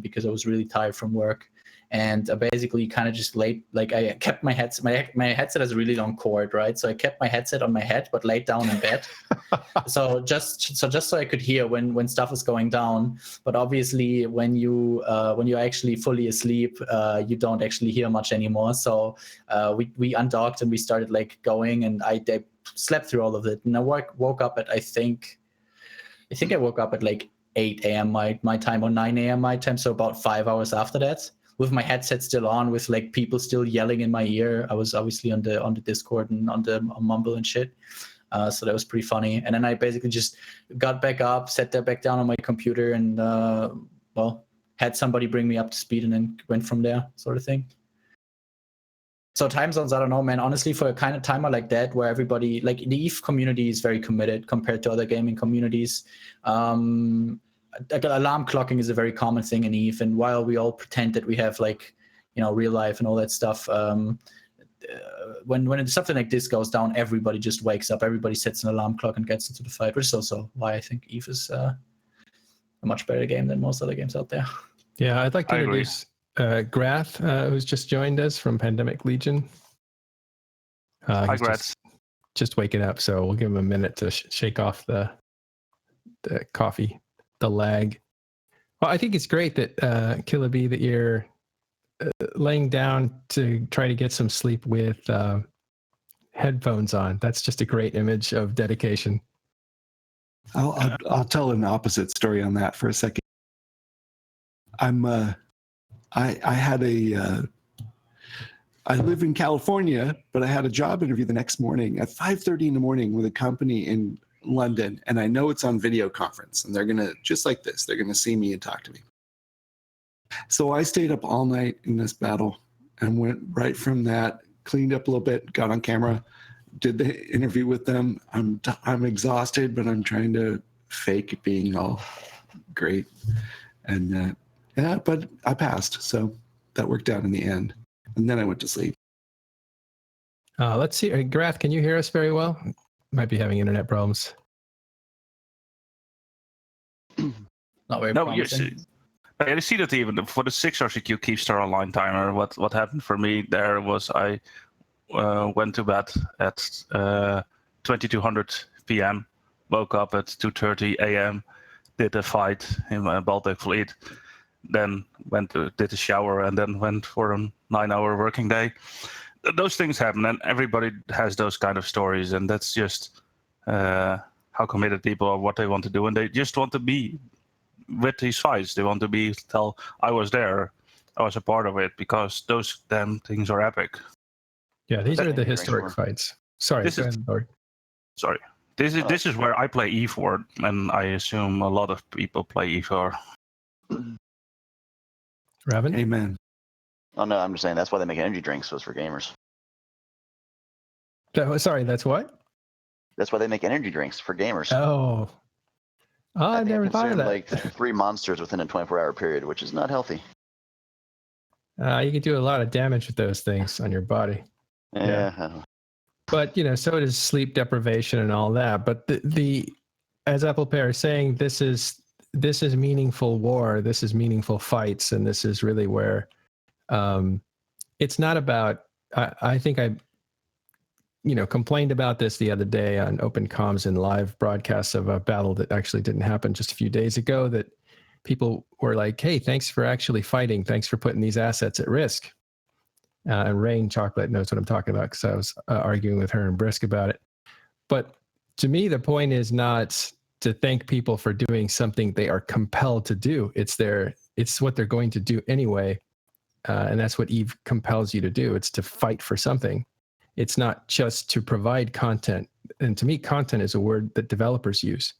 because I was really tired from work. And I basically kind of just laid, like I kept my headset. My headset has a really long cord, right? So I kept my headset on my head, but laid down in bed. so just so I could hear when stuff is going down. But obviously, when you're actually fully asleep, you don't actually hear much anymore. So we undocked and we started like going, and I slept through all of it. And I woke up at I think I woke up at like 8 a.m. my time, or 9 a.m. my time. So about 5 hours after that, with my headset still on, with like people still yelling in my ear. I was obviously on the Discord and on Mumble and shit. So that was pretty funny. And then I basically just got back up, sat there back down on my computer, and had somebody bring me up to speed, and then went from there, sort of thing. So time zones, I don't know, man. Honestly, for a kind of timer like that, where everybody, like the EVE community is very committed compared to other gaming communities. Alarm clocking is a very common thing in EVE, and while we all pretend that we have like, real life and all that stuff, when something like this goes down, everybody just wakes up, everybody sets an alarm clock and gets into the fight, which is also why I think EVE is a much better game than most other games out there. Yeah, I'd like to introduce Grath, who's just joined us from Pandemic Legion. Hi, Grath. Just waking up, so we'll give him a minute to shake off the coffee, the lag. Well, I think it's great that Killer B, that you're laying down to try to get some sleep with headphones on. That's just a great image of dedication. I'll tell an opposite story on that for a second. I live in California, but I had a job interview the next morning at 5:30 in the morning with a company in London, and I know it's on video conference, and they're gonna, just like this, they're gonna see me and talk to me. So I stayed up all night in this battle and went right from that, cleaned up a little bit, got on camera, did the interview with them. I'm exhausted, but I'm trying to fake being all great. And but I passed, so that worked out in the end. And then I went to sleep. Let's see. Grath, can you hear us very well? Might be having internet problems. Not very promising. I see that even for the 6 RCQ Keepstar Online timer, what happened for me there was I went to bed at 2200 p.m., woke up at 2:30 a.m., did a fight in my Baltic Fleet, then did a shower, and then went for a 9-hour working day. Those things happen, and everybody has those kind of stories, and that's just how committed people are, what they want to do, and they just want to be with these fights. They want to tell, I was there, I was a part of it, because those damn things are epic. Yeah, these are the historic fights. Sorry, this is where I play E4, and I assume a lot of people play E4. Raven? Amen. Oh no, I'm just saying that's why they make energy drinks, so it's for gamers. Sorry, that's what? That's why they make energy drinks for gamers. Oh, I never thought of that. Like 3 monsters within a 24-hour period, which is not healthy. You can do a lot of damage with those things on your body. Yeah. But so does sleep deprivation and all that. But the as Apple Pear is saying, this is meaningful war. This is meaningful fights, and this is really where it's not about. I think I complained about this the other day on Open Comms and live broadcasts of a battle that actually didn't happen just a few days ago, that people were like, hey, thanks for actually fighting. Thanks for putting these assets at risk. And Rain Chocolate knows what I'm talking about because I was arguing with her and Brisk about it. But to me, the point is not to thank people for doing something they are compelled to do. It's what they're going to do anyway. And that's what EVE compels you to do. It's to fight for something. It's not just to provide content. And to me, content is a word that developers use.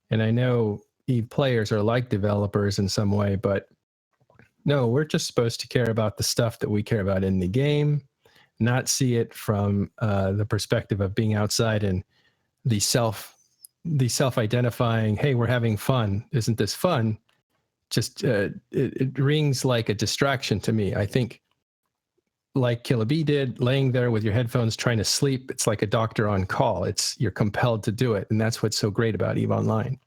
And I know EVE players are like developers in some way, but no, we're just supposed to care about the stuff that we care about in the game, not see it from the perspective of being outside and the self-identifying, hey, we're having fun. Isn't this fun? Just it rings like a distraction to me. I think like Killa B did, laying there with your headphones trying to sleep, it's like a doctor on call. You're compelled to do it. And that's what's so great about EVE Online.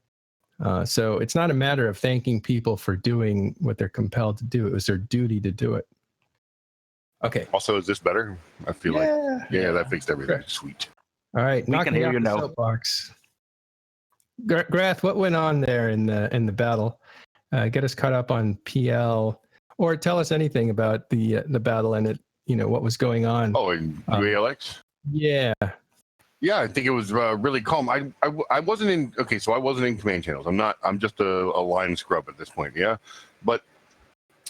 So it's not a matter of thanking people for doing what they're compelled to do. It was their duty to do it. Okay. Also, is this better? I feel like that fixed everything. Okay. Sweet. All right. We can hear you now. Soapbox. Grath, what went on there in the battle? Get us caught up on PL, or tell us anything about the battle and it. What was going on. Oh, in UALX? Yeah. Yeah, I think it was really calm. I wasn't in. Okay, so I wasn't in command channels. I'm just a line scrub at this point. Yeah, but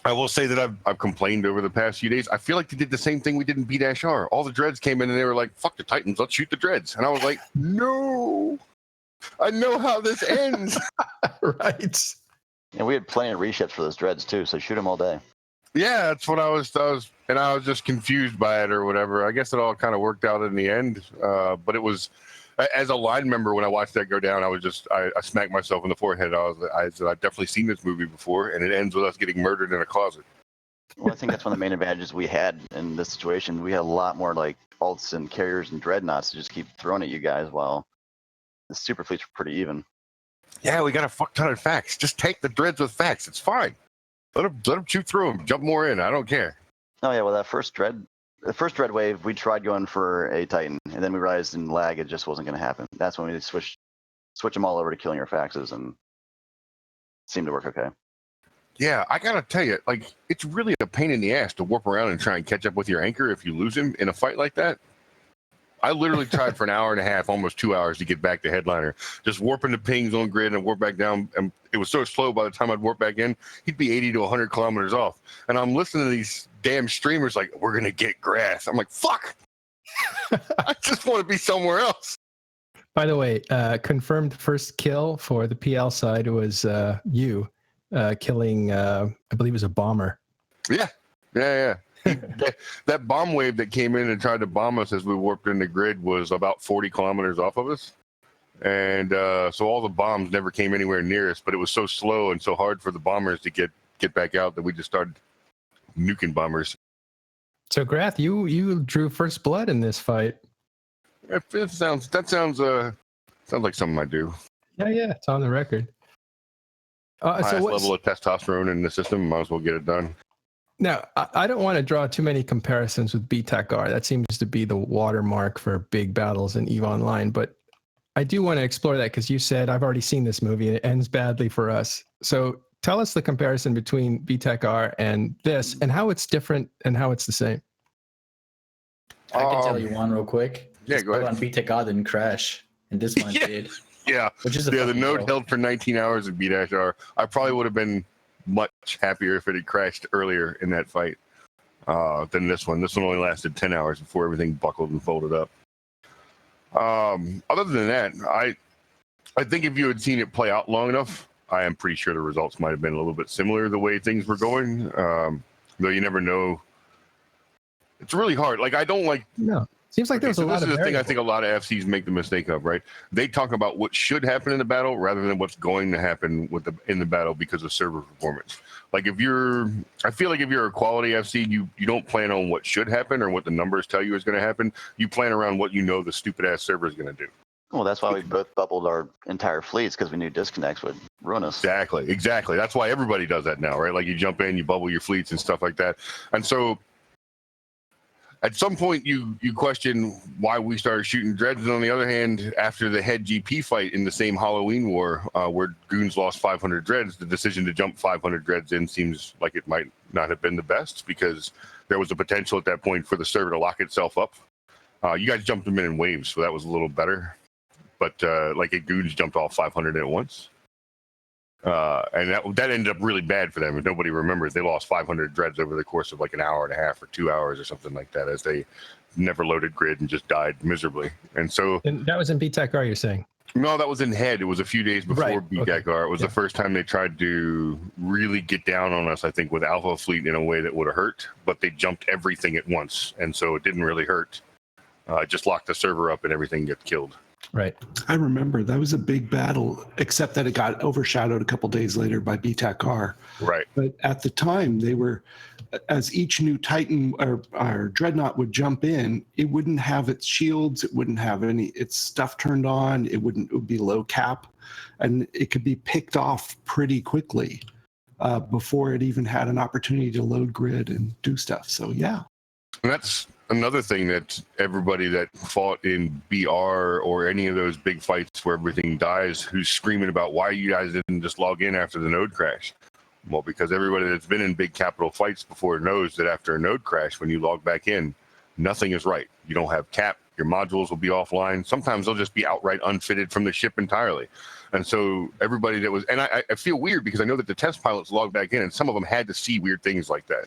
I will say that I've complained over the past few days. I feel like they did the same thing we did in B-R. All the dreads came in and they were like, "Fuck the Titans, let's shoot the dreads." And I was like, "No, I know how this ends." Right. And we had plenty of reships for those dreads too, so shoot them all day. Yeah, that's what I was just confused by it or whatever. I guess it all kind of worked out in the end. But it was, as a line member, when I watched that go down, I smacked myself in the forehead. I said, I've definitely seen this movie before, and it ends with us getting murdered in a closet. Well, I think that's one of the main advantages we had in this situation. We had a lot more like alts and carriers and dreadnoughts to just keep throwing at you guys while the super fleets were pretty even. Yeah, we got a fuck ton of facts. Just take the dreads with facts. It's fine. Let them shoot through them. Jump more in. I don't care. Oh yeah, well the first dread wave, we tried going for a Titan, and then we realized in lag it just wasn't going to happen. That's when we switch them all over to killing your faxes, and it seemed to work okay. Yeah, I gotta tell you, like, it's really a pain in the ass to warp around and try and catch up with your anchor if you lose him in a fight like that. I literally tried for an hour and a half, almost 2 hours, to get back to Headliner, just warping the pings on grid and warp back down. And it was so slow by the time I'd warp back in, he'd be 80 to 100 kilometers off. And I'm listening to these damn streamers like, we're going to get grass. I'm like, fuck. I just want to be somewhere else. By the way, confirmed first kill for the PL side was you killing, I believe it was a bomber. Yeah. That bomb wave that came in and tried to bomb us as we warped in the grid was about 40 kilometers off of us. And so all the bombs never came anywhere near us, but it was so slow and so hard for the bombers to get back out that we just started nuking bombers. So Grath, you drew first blood in this fight. That sounds like something I do. Yeah, it's on the record. Highest level of testosterone in the system, might as well get it done. Now, I don't want to draw too many comparisons with BTEC-R. That seems to be the watermark for big battles in EVE Online. But I do want to explore that because you said, I've already seen this movie and it ends badly for us. So tell us the comparison between BTEC-R and this and how it's different and how it's the same. I can tell you one real quick. Yeah, go ahead. On BTEC-R didn't crash, and this one did. Yeah, which is the node held for 19 hours in B-R. I probably would have been much happier if it had crashed earlier in that fight than this one. This one only lasted 10 hours before everything buckled and folded up. Other than that, I think if you had seen it play out long enough, I am pretty sure the results might have been a little bit similar the way things were going. Though you never know. It's really hard. Like, I don't like... No. Seems like there's a lot of this is the thing I think a lot of FCs make the mistake of, right? They talk about what should happen in the battle rather than what's going to happen in the battle because of server performance. Like I feel like if you're a quality FC, you don't plan on what should happen or what the numbers tell you is going to happen. You plan around what you know the stupid ass server is going to do. Well, that's why we both bubbled our entire fleets, because we knew disconnects would ruin us. Exactly. That's why everybody does that now, right? Like you jump in, you bubble your fleets and stuff like that. And so At some point, you question why we started shooting dreads. And on the other hand, after the head GP fight in the same Halloween war, where Goons lost 500 dreads, the decision to jump 500 dreads in seems like it might not have been the best, because there was a potential at that point for the server to lock itself up. You guys jumped them in waves, so that was a little better. But Goons jumped all 500 at once. And that ended up really bad for them. If nobody remembers, they lost 500 dreads over the course of like an hour and a half or 2 hours or something like that, as they never loaded grid and just died miserably. And that was in BTAC-R, you're saying? No, that was in head. It was a few days before BTAC-R. It was the first time they tried to really get down on us, I think, with Alpha Fleet in a way that would have hurt, but they jumped everything at once. And so it didn't really hurt. It just locked the server up and everything got killed. Right. I remember that was a big battle, except that it got overshadowed a couple days later by BTAC-R. Right. But at the time, they were, as each new Titan or Dreadnought would jump in, it wouldn't have its shields, it wouldn't have its stuff turned on, it would be low cap, and it could be picked off pretty quickly before it even had an opportunity to load grid and do stuff. So yeah. And that's another thing that everybody that fought in BR or any of those big fights where everything dies, who's screaming about why you guys didn't just log in after the node crash. Well, because everybody that's been in big capital fights before knows that after a node crash, when you log back in, nothing is right. You don't have cap, your modules will be offline. Sometimes they'll just be outright unfitted from the ship entirely. And so everybody that was, and I feel weird because I know that the test pilots logged back in and some of them had to see weird things like that.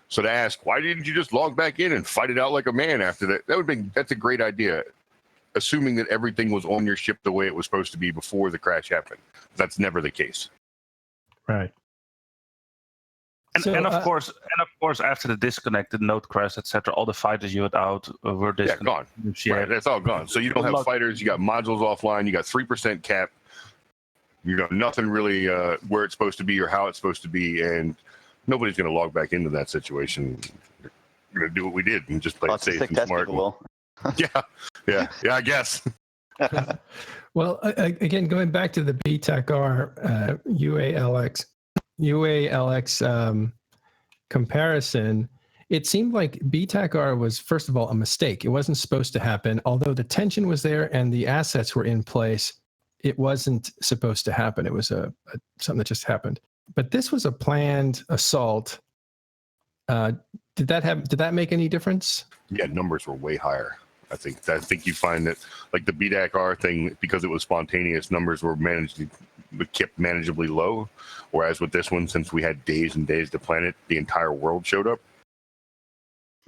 So to ask, why didn't you just log back in and fight it out like a man after that? That's a great idea, assuming that everything was on your ship the way it was supposed to be before the crash happened. That's never the case. Right. And of course, after the disconnect, the node crash, etc., all the fighters you had out were disconnected. Gone. Right, that's all gone. So you don't have fighters. You got modules offline. You got 3% cap. You got nothing really where it's supposed to be or how it's supposed to be, and nobody's going to log back into that situation. We're going to do what we did and just play it safe and smart. Yeah, I guess. Well, again, going back to the BTAC-R UALX comparison, it seemed like BTAC-R was, first of all, a mistake. It wasn't supposed to happen. Although the tension was there and the assets were in place, it wasn't supposed to happen. It was something that just happened. But this was a planned assault. Did that make any difference? Yeah, numbers were way higher. I think you find that like the BTAC-R thing, because it was spontaneous, numbers were kept manageably low. Whereas with this one, since we had days and days to plan it, the entire world showed up.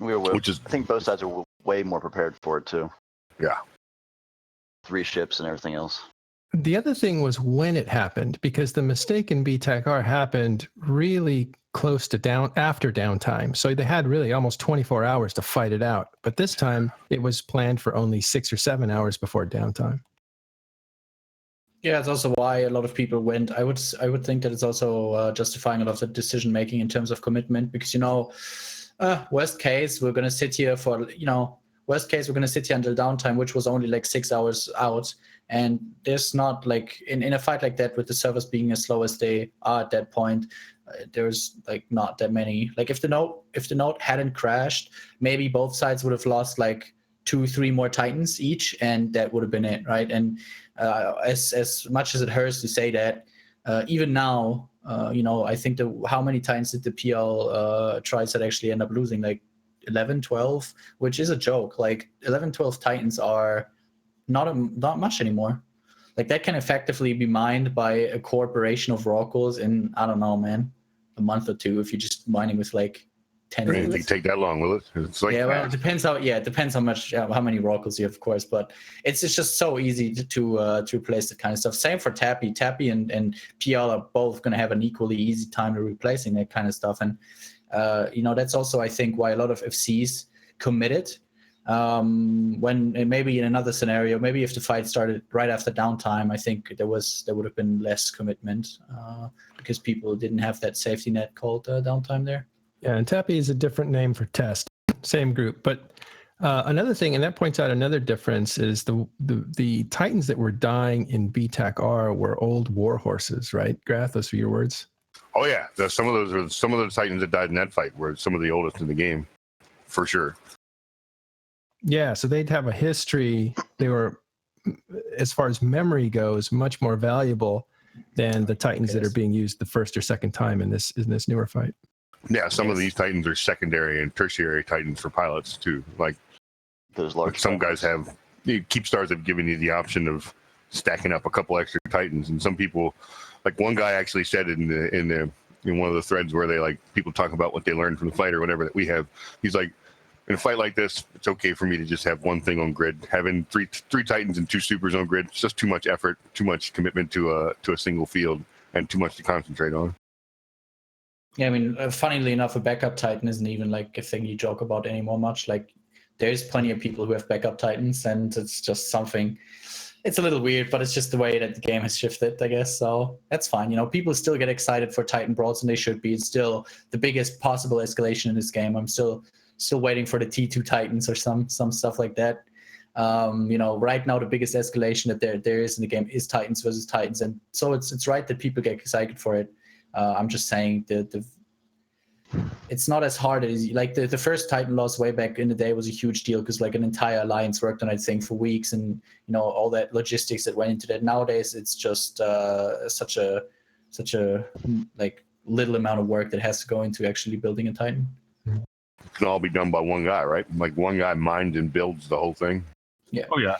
I think both sides are way more prepared for it too. Yeah. 3 ships and everything else. The other thing was when it happened, because the mistake in BTAC-R happened really close to after downtime. So they had really almost 24 hours to fight it out. But this time it was planned for only 6 or 7 hours before downtime. Yeah, it's also why a lot of people went. I would think that it's also justifying a lot of the decision making in terms of commitment, because worst case we're gonna sit here until downtime, which was only like 6 hours out. And there's not like in a fight like that with the servers being as slow as they are at that point, there's like not that many. Like if the node hadn't crashed, maybe both sides would have lost like 2-3 more Titans each, and that would have been it, right? And as much as it hurts to say that, even now, I think how many Titans did the PL TriSat actually end up losing? Like 11, 12, which is a joke. Like 11, 12 Titans are not much anymore. Like that can effectively be mined by a corporation of Rorquals in, I don't know, man, a month or 2 if you're just mining with like 10 I didn't think take that long, will it? It's like, it depends how much how many Rorquals you have, of course, but it's just so easy to replace that kind of stuff. Same for Tappy. Tappy and PL are both going to have an equally easy time to replacing that kind of stuff. And that's also, I think, why a lot of FCs committed. When maybe in another scenario, maybe if the fight started right after downtime, I think there would have been less commitment because people didn't have that safety net called downtime there. Yeah, and Tappy is a different name for test, same group. But another thing, and that points out another difference, is the Titans that were dying in BTAC-R were old war horses, right? Grath, those are your words. Oh yeah, some of the Titans that died in that fight were some of the oldest in the game, for sure. Yeah, so they'd have a history. They were, as far as memory goes, much more valuable than the Titans that are being used the first or second time in this newer fight. Yeah, some of Yes. these Titans are secondary and tertiary Titans for pilots too. Like There's large. some guys Titans. have Keep Stars have given you the option of stacking up a couple extra Titans, and some people, like one guy actually said in one of the threads where they like people talk about what they learned from the fight or whatever that we have. He's like, in a fight like this, it's okay for me to just have one thing on grid. Having three Titans and 2 supers on grid, it's just too much effort, too much commitment to a single field, and too much to concentrate on. Yeah, I mean, funnily enough, a backup Titan isn't even like a thing you joke about anymore much. Like, there's plenty of people who have backup Titans, and it's just something. It's a little weird, but it's just the way that the game has shifted, I guess. So that's fine. You know, people still get excited for Titan brawls, and they should be. It's still the biggest possible escalation in this game. I'm still waiting for the T2 Titans or some stuff like that. You know, right now the biggest escalation that there is in the game is Titans versus Titans, and so it's right that people get excited for it. I'm just saying it's not as hard as like the first Titan loss way back in the day was a huge deal because like an entire alliance worked on it thing for weeks, and you know all that logistics that went into that. Nowadays it's just such a like little amount of work that has to go into actually building a Titan. It can all be done by one guy, right? Like one guy minds and builds the whole thing. Yeah. Oh yeah.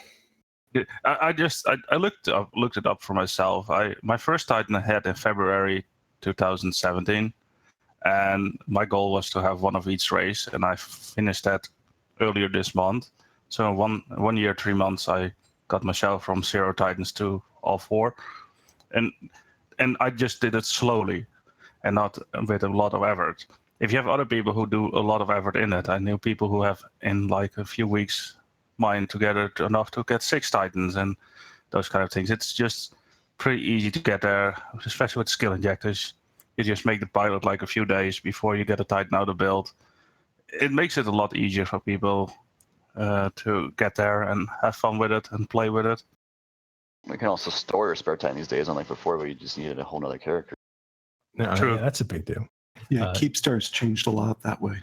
I looked it up for myself. My first Titan I had in February 2017, and my goal was to have one of each race, and I finished that earlier this month. So in 1 year, 3 months, I got myself from 0 Titans to all 4, and I just did it slowly, and not with a lot of effort. If you have other people who do a lot of effort in it, I knew people who have in like a few weeks mined together enough to get 6 Titans and those kind of things. It's just pretty easy to get there, especially with skill injectors. You just make the pilot like a few days before you get a Titan out of build. It makes it a lot easier for people to get there and have fun with it and play with it. We can also store your spare time these days, unlike before where you just needed a whole nother character. No, True. yeah, that's a big deal. Yeah, Keep Stars changed a lot that way.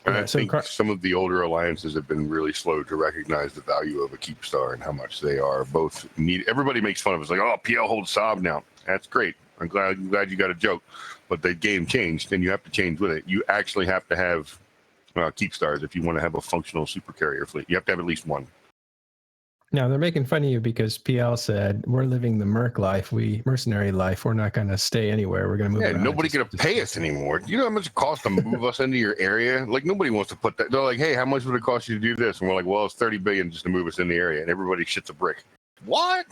And Yeah, I so think some of the older alliances have been really slow to recognize the value of a Keep Star and how much they are both need. Everybody makes fun of us, like, oh, PL holds Saab now. That's great. I'm glad you got a joke. But the game changed, and you have to change with it. You actually have to have Keep Stars if you want to have a functional super carrier fleet. You have to have at least one. Now they're making fun of you because PL said we're living the mercenary life. We're not going to stay anywhere. We're going to move. Yeah, around. nobody gonna pay us anymore. You know how much it costs to move us into your area? Like nobody wants to put that. They're like, hey, how much would it cost you to do this? And we're like, well, it's $30 billion just to move us in the area, and everybody shits a brick. What?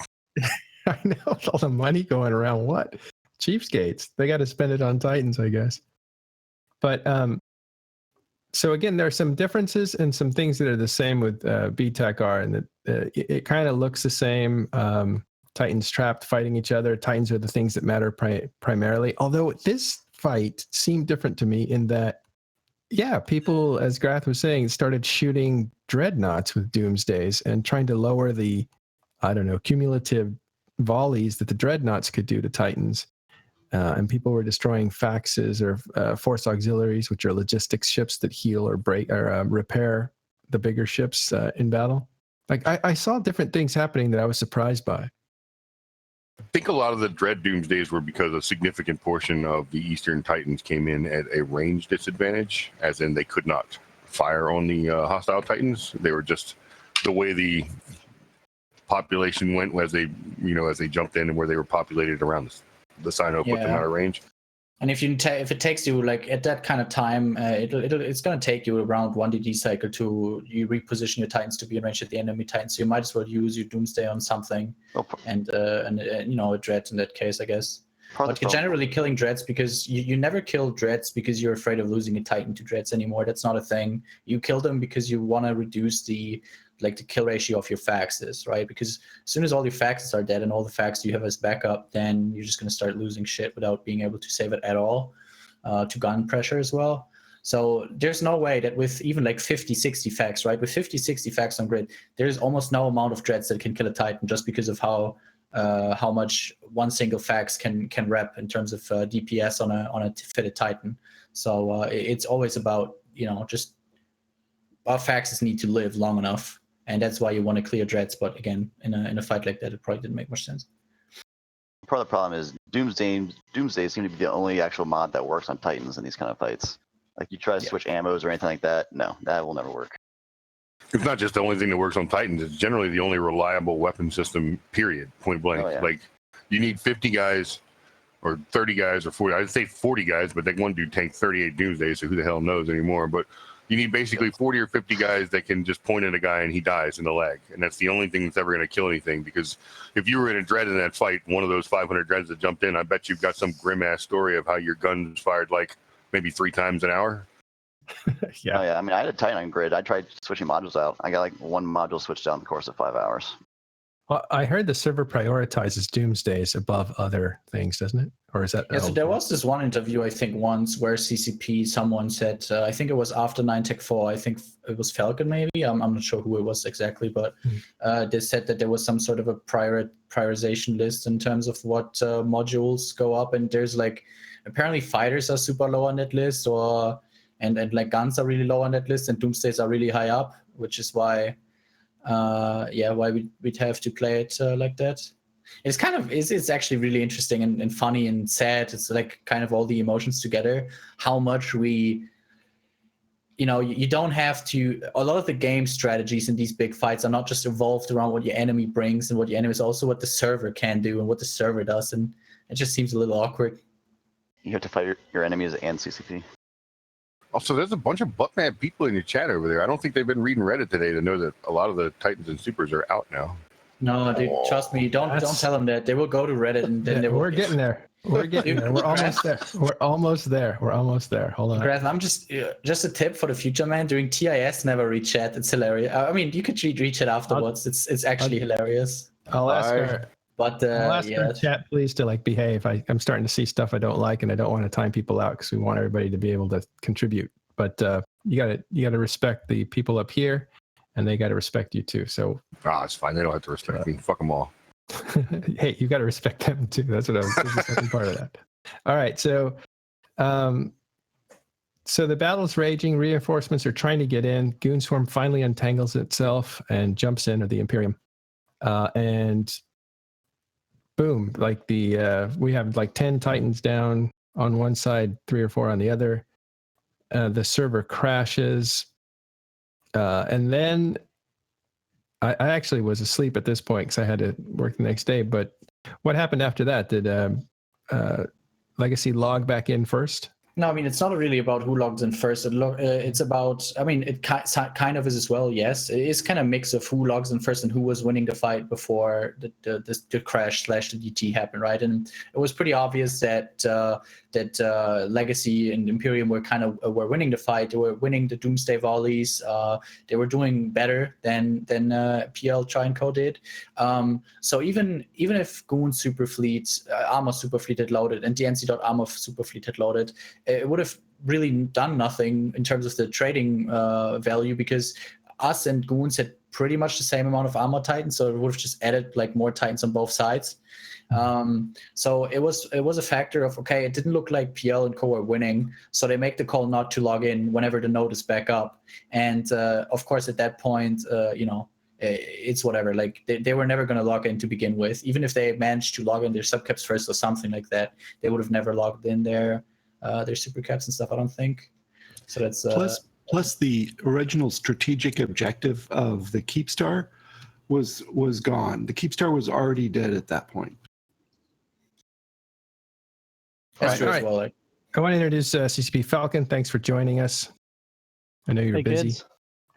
I know, with all the money going around. What? Cheapskates. They got to spend it on Titans, I guess. But so again, there are some differences and some things that are the same with BTEC-R, and that it kind of looks the same. Titans trapped fighting each other. Titans are the things that matter primarily. Although this fight seemed different to me in that, yeah, people, as Grath was saying, started shooting dreadnoughts with Doomsdays and trying to lower the, I don't know, cumulative volleys that the dreadnoughts could do to Titans. And people were destroying faxes or force auxiliaries, which are logistics ships that heal or break or repair the bigger ships in battle. Like I saw different things happening that I was surprised by. I think a lot of the Dread Doomsdays were because a significant portion of the Eastern Titans came in at a range disadvantage, as in they could not fire on the hostile Titans. They were just the way the population went as they jumped in and where they were populated around the Sino put them out of range. And if it takes you like at that kind of time, it's going to take you around 1 DD cycle to you reposition your Titans to be in range at the enemy Titans. So you might as well use your Doomsday on something, and a Dread in that case, I guess. But you're generally killing Dreads because you never kill Dreads because you're afraid of losing a Titan to Dreads anymore. That's not a thing. You kill them because you want to reduce the kill ratio of your faxes, right? Because as soon as all your faxes are dead and all the faxes you have as backup, then you're just going to start losing shit without being able to save it at all, to gun pressure as well. So there's no way that with even like 50, 60 fax, right? With 50, 60 fax on grid, there's almost no amount of Dreads that can kill a Titan just because of how much one single fax can rep in terms of DPS on a fitted Titan. So it's always about, just Arphaxis need to live long enough, and that's why you want to clear Dreads. But again, in a fight like that, it probably didn't make much sense. Part of the problem is Doomsday seem to be the only actual mod that works on Titans in these kind of fights. Like you try to switch ammos or anything like that, no, that will never work. It's not just the only thing that works on Titans. It's generally the only reliable weapon system, period, point blank. Oh, yeah. Like, you need 50 guys or 30 guys or 40. I'd say 40 guys, but that one dude tanked 38 Doomsday, so who the hell knows anymore. But you need basically 40 or 50 guys that can just point at a guy and he dies in the leg. And that's the only thing that's ever going to kill anything. Because if you were in a Dread in that fight, one of those 500 Dreads that jumped in, I bet you've got some grim-ass story of how your guns fired like maybe 3 times an hour. Yeah. Oh yeah, I mean, I had a Titan on grid. I tried switching modules out. I got like one module switched out in the course of 5 hours. Well, I heard the server prioritizes Doomsdays above other things, doesn't it? Or is that? Yeah, so there was this one interview, I think, once where CCP, someone said, I think it was after 9tech4, I think it was Falcon maybe, I'm not sure who it was exactly, but they said that there was some sort of a prioritization list in terms of what modules go up, and there's like, apparently fighters are super low on that list, and like guns are really low on that list, and Doomsdays are really high up, which is why why we'd have to play it like that. It's kind of it's actually really interesting and funny and sad. It's like kind of all the emotions together. How much we, you don't have to. A lot of the game strategies in these big fights are not just evolved around what your enemy brings and what your enemy is, also what the server can do and what the server does, and it just seems a little awkward. You have to fight your enemies and CCP. Also, there's a bunch of butt-mad people in your chat over there. I don't think they've been reading Reddit today to know that a lot of the Titans and Supers are out now. No, dude, trust me. Don't tell them that. They will go to Reddit and then they will. We're getting there. We're getting there. We're almost there. We're almost there. We're almost there. Hold on. Graf, I'm just a tip for the future, man. During TIS, never read chat. It's hilarious. I mean, you could read chat afterwards. It's actually hilarious. I'll ask our But chat please to like behave. I'm starting to see stuff I don't like, and I don't want to time people out because we want everybody to be able to contribute. But you gotta respect the people up here, and they gotta respect you too. So it's fine. They don't have to respect me. Fuck them all. hey, you gotta respect them too. That's what I was the second part of that. All right, so the battle's raging. Reinforcements are trying to get in. Goonswarm finally untangles itself and jumps in, or the Imperium, and boom! Like we have like 10 Titans down on one side, 3 or 4 on the other. The server crashes, and then I actually was asleep at this point because I had to work the next day. But what happened after that? Did Legacy log back in first? No, I mean, it's not really about who logs in first. It's about, I mean, it kind of is as well, yes. It is kind of a mix of who logs in first and who was winning the fight before the crash / the DT happened, right? And it was pretty obvious that Legacy and Imperium were winning the fight. They were winning the Doomsday volleys. They were doing better than PL Try and Co did. So even if Goon Superfleet, Armor Superfleet had loaded, and the NC.Armor Superfleet had loaded, it would have really done nothing in terms of the trading value, because us and Goons had pretty much the same amount of armor Titans, so it would have just added like more Titans on both sides. So it was a factor of, okay, it didn't look like PL and Co were winning, so they make the call not to log in whenever the node is back up. And of course, at that point, it's whatever. Like they were never going to log in to begin with. Even if they managed to log in their subcaps first or something like that, they would have never logged in their supercaps and stuff, I don't think. So that's plus the original strategic objective of the Keepstar was gone. The Keepstar was already dead at that point. That's true as well. I want to introduce CCP Falcon. Thanks for joining us. I know you're busy. Kids.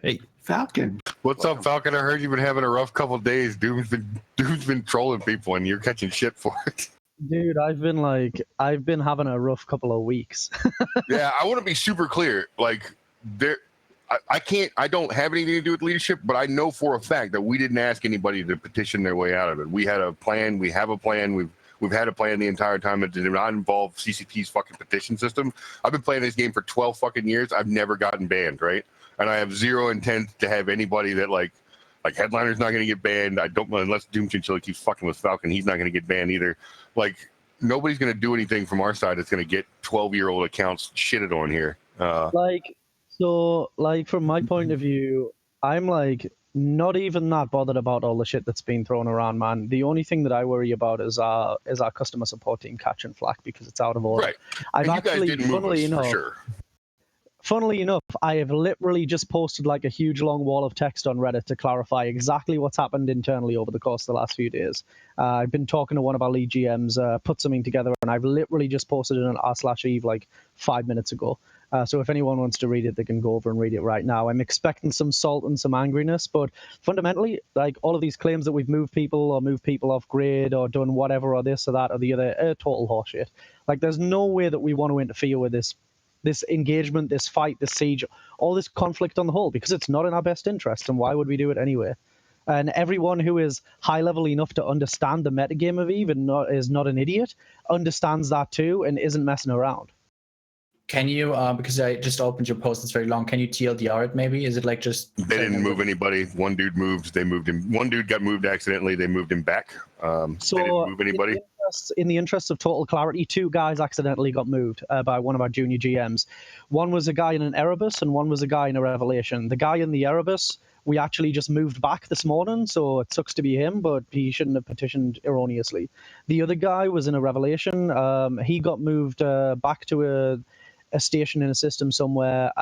Hey, Falcon. What's up, Falcon? I heard you've been having a rough couple of days. Doom's been trolling people, and you're catching shit for it. Dude, I've been having a rough couple of weeks. Yeah, I want to be super clear. Like, I don't have anything to do with leadership, but I know for a fact that we didn't ask anybody to petition their way out of it. We had a plan. We have a plan. We've had a plan the entire time. It did not involve CCP's fucking petition system. I've been playing this game for 12 fucking years. I've never gotten banned, right? And I have zero intent to have anybody that like Headliner's not going to get banned. I don't, unless Doom Chinchilla keeps fucking with Falcon, he's not going to get banned either. Like, nobody's going to do anything from our side that's going to get 12-year-old accounts shitted on here. So, like, from my point of view, I'm like not even that bothered about all the shit that's been thrown around, man. The only thing that I worry about is our customer support team catching flack because it's out of order. Right. I've And you guys actually, didn't move us for sure. Funnily enough, I have literally just posted like a huge long wall of text on Reddit to clarify exactly what's happened internally over the course of the last few days. I've been talking to one of our lead GMs, put something together, and I've literally just posted it on r/Eve like 5 minutes ago. So if anyone wants to read it, they can go over and read it right now. I'm expecting some salt and some angriness, but fundamentally, like all of these claims that we've moved people off grid or done whatever or this or that or the other, total horseshit. Like there's no way that we want to interfere with this engagement, this fight, this siege, all this conflict on the whole, because it's not in our best interest. And why would we do it anyway? And everyone who is high level enough to understand the metagame of EVE and is not an idiot understands that too and isn't messing around. Can you, because I just opened your post, it's very long, can you TLDR it maybe? Is it like just... They didn't move anybody. One dude moved. They moved him. One dude got moved accidentally. They moved him back. So they didn't move anybody. In the interest of total clarity, 2 guys accidentally got moved by one of our junior GMs. One was a guy in an Erebus and one was a guy in a Revelation. The guy in the Erebus, we actually just moved back this morning, so it sucks to be him, but he shouldn't have petitioned erroneously. The other guy was in a Revelation. He got moved back to a station in a system somewhere.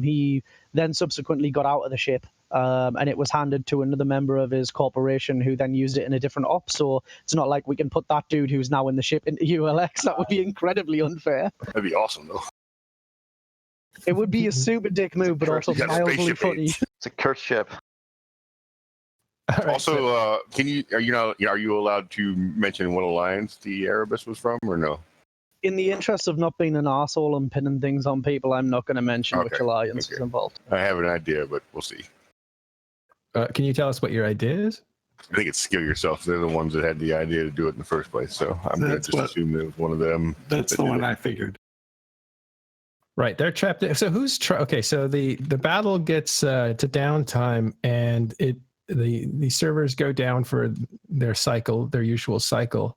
He then subsequently got out of the ship, and it was handed to another member of his corporation who then used it in a different op. So it's not like we can put that dude who's now in the ship into ULX. That would be incredibly unfair. That'd be awesome, though. It would be a super dick move, but also mildly funny. It's a cursed ship. All right, Also, are you allowed to mention what alliance the Erebus was from, or no? In the interest of not being an arsehole and pinning things on people, I'm not going to mention which alliance is involved. I have an idea, but we'll see. can you tell us what your idea is? I think it's Skill Yourself. They're the ones that had the idea to do it in the first place. So I'm going to just assume it was one of them. That's the one I figured. Right, they're trapped. So who's okay? So the battle gets to downtime, and the servers go down for their cycle, their usual cycle.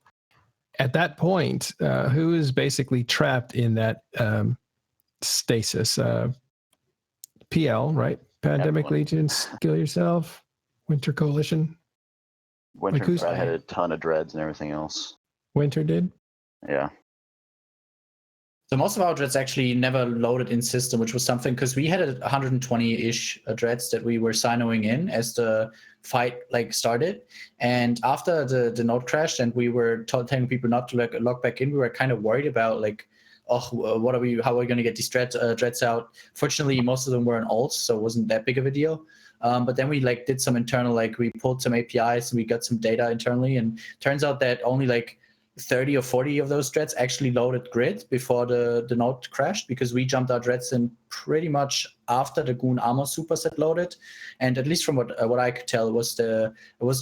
At that point, who is basically trapped in that stasis? PL, right? Pandemic Legion, Skill Yourself, Winter Coalition. Winter had a ton of dreads and everything else. Winter did? Yeah. So most of our dreads actually never loaded in system, which was something because we had 120-ish dreads that we were sinoing in as the fight started. And after the node crashed and we were telling people not to log back in, we were kind of worried about how are we going to get these dreads out? Fortunately, most of them were in alts, so it wasn't that big of a deal. But then we did some internal, we pulled some APIs and we got some data internally, and turns out that only 30 or 40 of those dreads actually loaded grid before the node crashed, because we jumped our dreads in pretty much after the Goon Armor superset loaded. And at least from what I could tell, it was the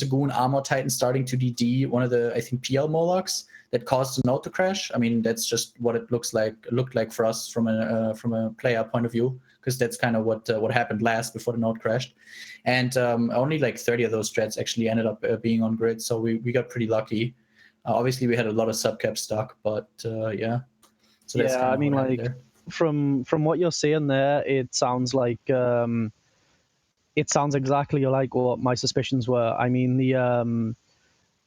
Goon Armor Titan starting to DD one of the, I think, PL Molochs that caused the node to crash. I mean, that's just what it looked like for us from a player point of view, because that's kind of what happened last before the node crashed. And only 30 of those dreads actually ended up being on grid, so we got pretty lucky. Obviously, we had a lot of subcap stuck, but yeah. So that's I mean, from what you're saying there, it sounds like it sounds exactly like what my suspicions were. I mean,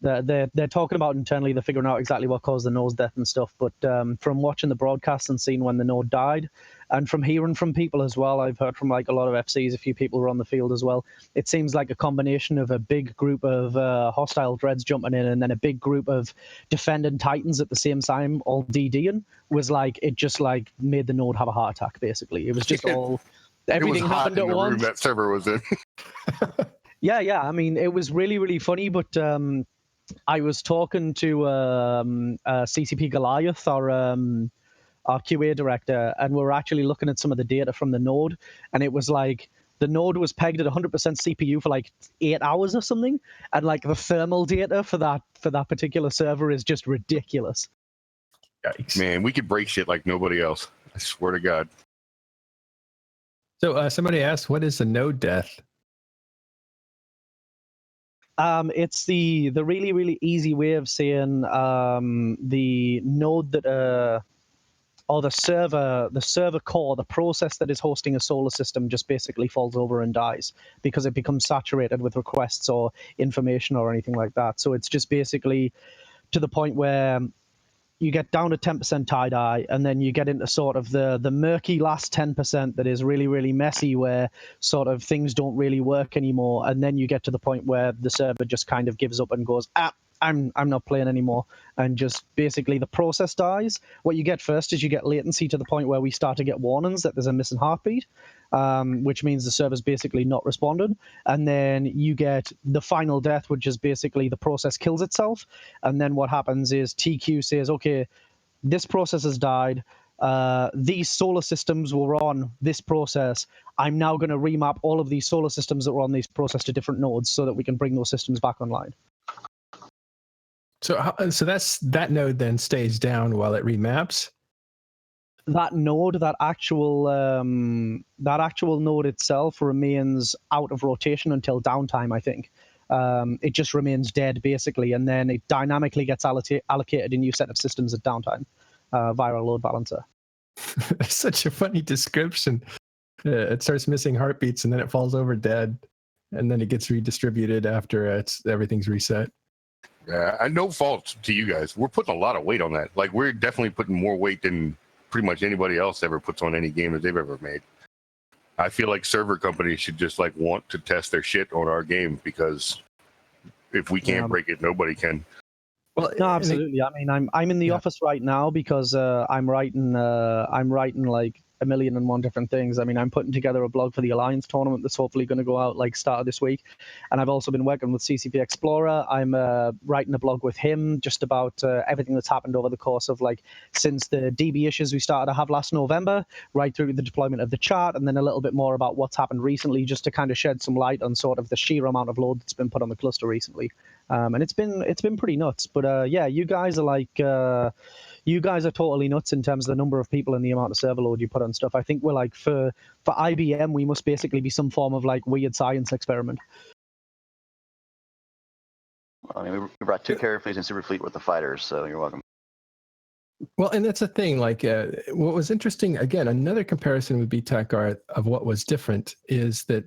they're talking about internally, they're figuring out exactly what caused the node's death and stuff. But from watching the broadcast and seeing when the node died, and from hearing from people as well, I've heard from a lot of FCs, a few people were on the field as well. It seems like a combination of a big group of hostile dreads jumping in and then a big group of defending Titans at the same time, all DDing, was it just made the node have a heart attack, basically. It was just all... Everything it was happened hot in at the once. room That server was in. Yeah. I mean, it was really, really funny, but I was talking to CCP Goliath, our QA director, and we're actually looking at some of the data from the node, and it was the node was pegged at 100% CPU for 8 hours or something, and the thermal data for that particular server is just ridiculous. Yikes. Man, we could break shit like nobody else. I swear to God. So somebody asked, what is a node death? It's the really, really easy way of saying the node that or the server core, the process that is hosting a solar system just basically falls over and dies because it becomes saturated with requests or information or anything like that. So it's just basically to the point where you get down to 10% tie-dye, and then you get into sort of the murky last 10% that is really, really messy, where sort of things don't really work anymore. And then you get to the point where the server just kind of gives up and goes, I'm not playing anymore, and just basically the process dies. What you get first is you get latency to the point where we start to get warnings that there's a missing heartbeat, which means the server's basically not responded. And then you get the final death, which is basically the process kills itself. And then what happens is TQ says, okay, this process has died. These solar systems were on this process. I'm now going to remap all of these solar systems that were on this process to different nodes so that we can bring those systems back online. So that node then stays down while it remaps. That node, that actual node itself remains out of rotation until downtime, I think. It just remains dead, basically, and then it dynamically gets allocated a new set of systems at downtime via a load balancer. That's such a funny description. It starts missing heartbeats, and then it falls over dead, and then it gets redistributed after everything's reset. Yeah, no fault to you guys. We're putting a lot of weight on that. Like, we're definitely putting more weight than pretty much anybody else ever puts on any game that they've ever made. I feel like server companies should just like want to test their shit on our game, because if we can't break it, nobody can. Well, no, absolutely. I mean, I'm in the office right now because I'm writing like a million and one different things. I mean, I'm putting together a blog for the Alliance tournament that's hopefully going to go out like start of this week. And I've also been working with CCP Explorer. I'm writing a blog with him just about everything that's happened over the course of like since the DB issues we started to have last November, right through the deployment of the chart, and then a little bit more about what's happened recently, just to kind of shed some light on sort of the sheer amount of load that's been put on the cluster recently. And it's been pretty nuts. But yeah, you guys are like you guys are totally nuts in terms of the number of people and the amount of server load you put on stuff. I think we're like for IBM, we must basically be some form of like weird science experiment. Well, I mean, we brought 2 carrier fleets and super fleet with the fighters, so you're welcome. Well, and that's the thing. Like, what was interesting, again, another comparison with BTAC-R of what was different is that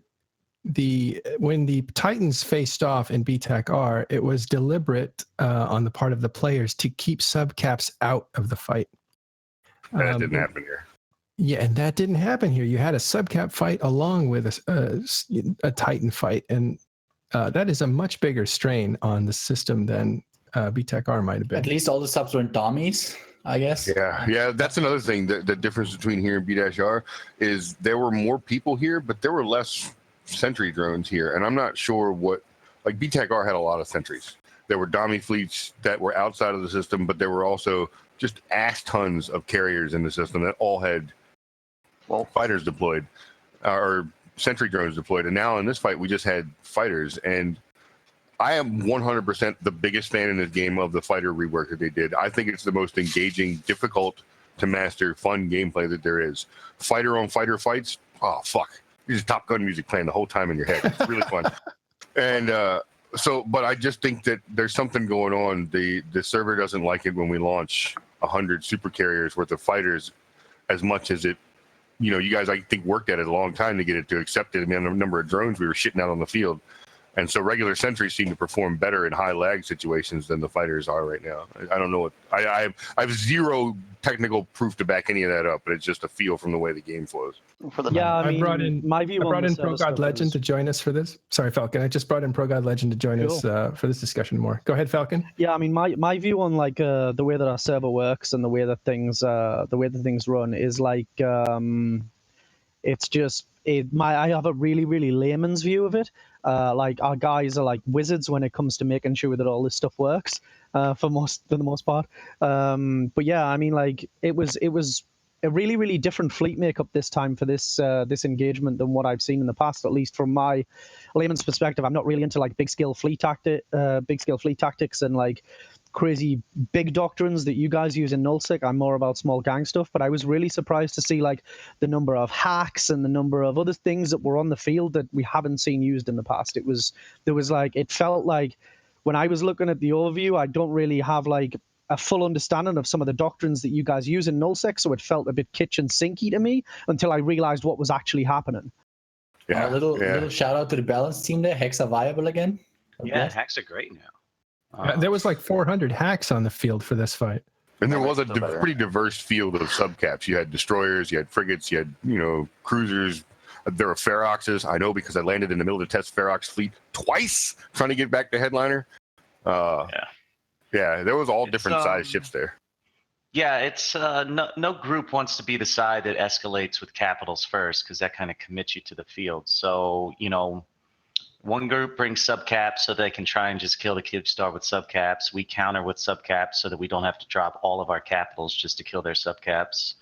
when the Titans faced off in BTAC-R, it was deliberate on the part of the players to keep subcaps out of the fight. That didn't happen here. Yeah, and that didn't happen here. You had a subcap fight along with a Titan fight, and that is a much bigger strain on the system than BTAC-R might have been. At least all the subs weren't dummies, I guess. Yeah, that's another thing. The difference between here and B-R is there were more people here, but there were less sentry drones here, and I'm not sure what, like BTAC-R had a lot of sentries. There were dummy fleets that were outside of the system, but there were also just ass tons of carriers in the system that all had fighters deployed or sentry drones deployed. And now in this fight, we just had fighters, and I am 100% the biggest fan in this game of the fighter rework that they did. I think it's the most engaging, difficult to master, fun gameplay that there is. Fighter on fighter fights, oh fuck. There's Top Gun music playing the whole time in your head. It's really fun. And but I just think that there's something going on. The server doesn't like it when we launch 100 super carriers worth of fighters as much as it, you guys, I think, worked at it a long time to get it to accept it. I mean, the number of drones we were shitting out on the field. And so regular sentries seem to perform better in high lag situations than the fighters are right now. I don't know what I have zero technical proof to back any of that up, but it's just a feel from the way the game flows. I brought in ProGod Legend to join us for this. Sorry, Falcon. I just brought in ProGod Legend to join us for this discussion more. Go ahead, Falcon. Yeah, I mean, my view on like the way that our server works and the way that things run is like it's just I have a really, really layman's view of it. Like our guys are like wizards when it comes to making sure that all this stuff works for the most part. But yeah, I mean, like it was a really, really different fleet makeup this time for this engagement than what I've seen in the past. At least from my layman's perspective, I'm not really into like big scale fleet tactics and like crazy big doctrines that you guys use in Nullsec. I'm more about small gang stuff, but I was really surprised to see like the number of hacks and the number of other things that were on the field that we haven't seen used in the past. It felt like when I was looking at the overview, I don't really have like a full understanding of some of the doctrines that you guys use in nullsec, so it felt a bit kitchen sinky to me until I realized what was actually happening. A little shout out to the balance team there. Hacks are viable again. Yeah, hacks are great now. There was like 400 hacks on the field for this fight. And there was a Still better. pretty diverse field of subcaps. You had destroyers, you had frigates, you had, cruisers. There were Feroxes. I know because I landed in the middle of the test Ferox fleet twice trying to get back to Headliner. Yeah, there was all different size ships there. Yeah, it's no group wants to be the side that escalates with capitals first because that kind of commits you to the field. So, one group brings subcaps so they can try and just kill the Kib Star with subcaps. We counter with subcaps so that we don't have to drop all of our capitals just to kill their subcaps.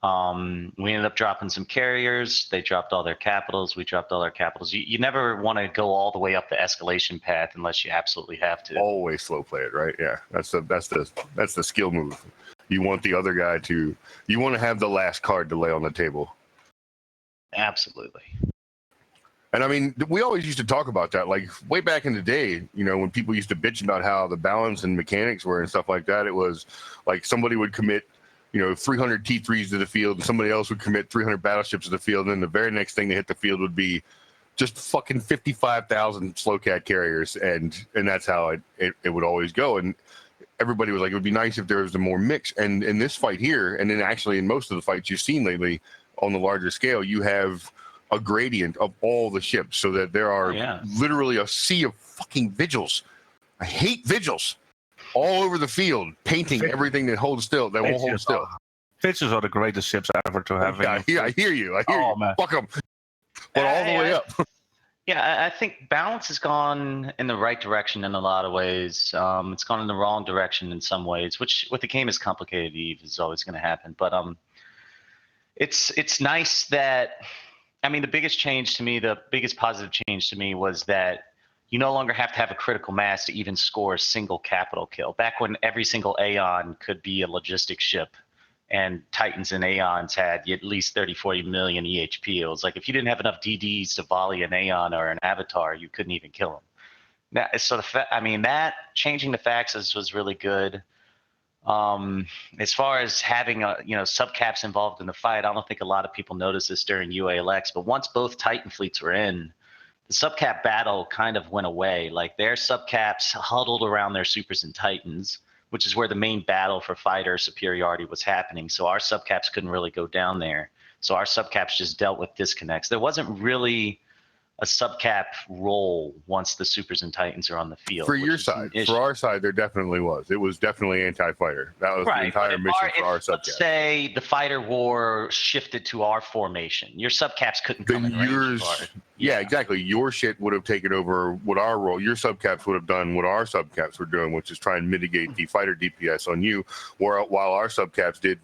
We ended up dropping some carriers. They dropped all their capitals. We dropped all our capitals. You never want to go all the way up the escalation path unless you absolutely have to. Always slow play it, right? Yeah, that's the skill move. You want the other guy you want to have the last card to lay on the table. Absolutely. And I mean, we always used to talk about that, like way back in the day, when people used to bitch about how the balance and mechanics were and stuff like that. It was like somebody would commit 300 T3s to the field, and somebody else would commit 300 battleships to the field, and then the very next thing to hit the field would be just fucking 55,000 Slowcat carriers, and that's how it would always go. And everybody was like, it would be nice if there was a more mix. And in this fight here, and then actually in most of the fights you've seen lately on the larger scale, you have a gradient of all the ships, so that there are literally a sea of fucking vigils. I hate vigils. All over the field, painting everything that holds still, that won't hold still. Vigils are the greatest ships ever to have. Yeah, I hear you. Man. Fuck them. But all the way up. Yeah, I think balance has gone in the right direction in a lot of ways. It's gone in the wrong direction in some ways, which with the game is complicated, Eve, is always going to happen. But it's nice that, the biggest change to me, the biggest positive change to me was that you no longer have to have a critical mass to even score a single capital kill. Back when every single Aeon could be a logistics ship, and Titans and Aeons had at least 30, 40 million EHP. It was like if you didn't have enough DDs to volley an Aeon or an Avatar, you couldn't even kill them. That changing the faxes was really good. As far as having subcaps involved in the fight, I don't think a lot of people noticed this during UALX, but once both Titan fleets were in, the subcap battle kind of went away. Like their subcaps huddled around their supers and Titans, which is where the main battle for fighter superiority was happening. So our subcaps couldn't really go down there. So our subcaps just dealt with disconnects. There wasn't really a subcap role once the supers and Titans are on the field. For your side, for our side, there definitely was. It was definitely anti-fighter. That was the entire mission for our subcaps. Let's say the fighter war shifted to our formation. Your subcaps couldn't come in range. Yeah, exactly. Your shit would have taken over what our role. Your subcaps would have done what our subcaps were doing, which is try and mitigate the fighter DPS on you. While our subcaps did,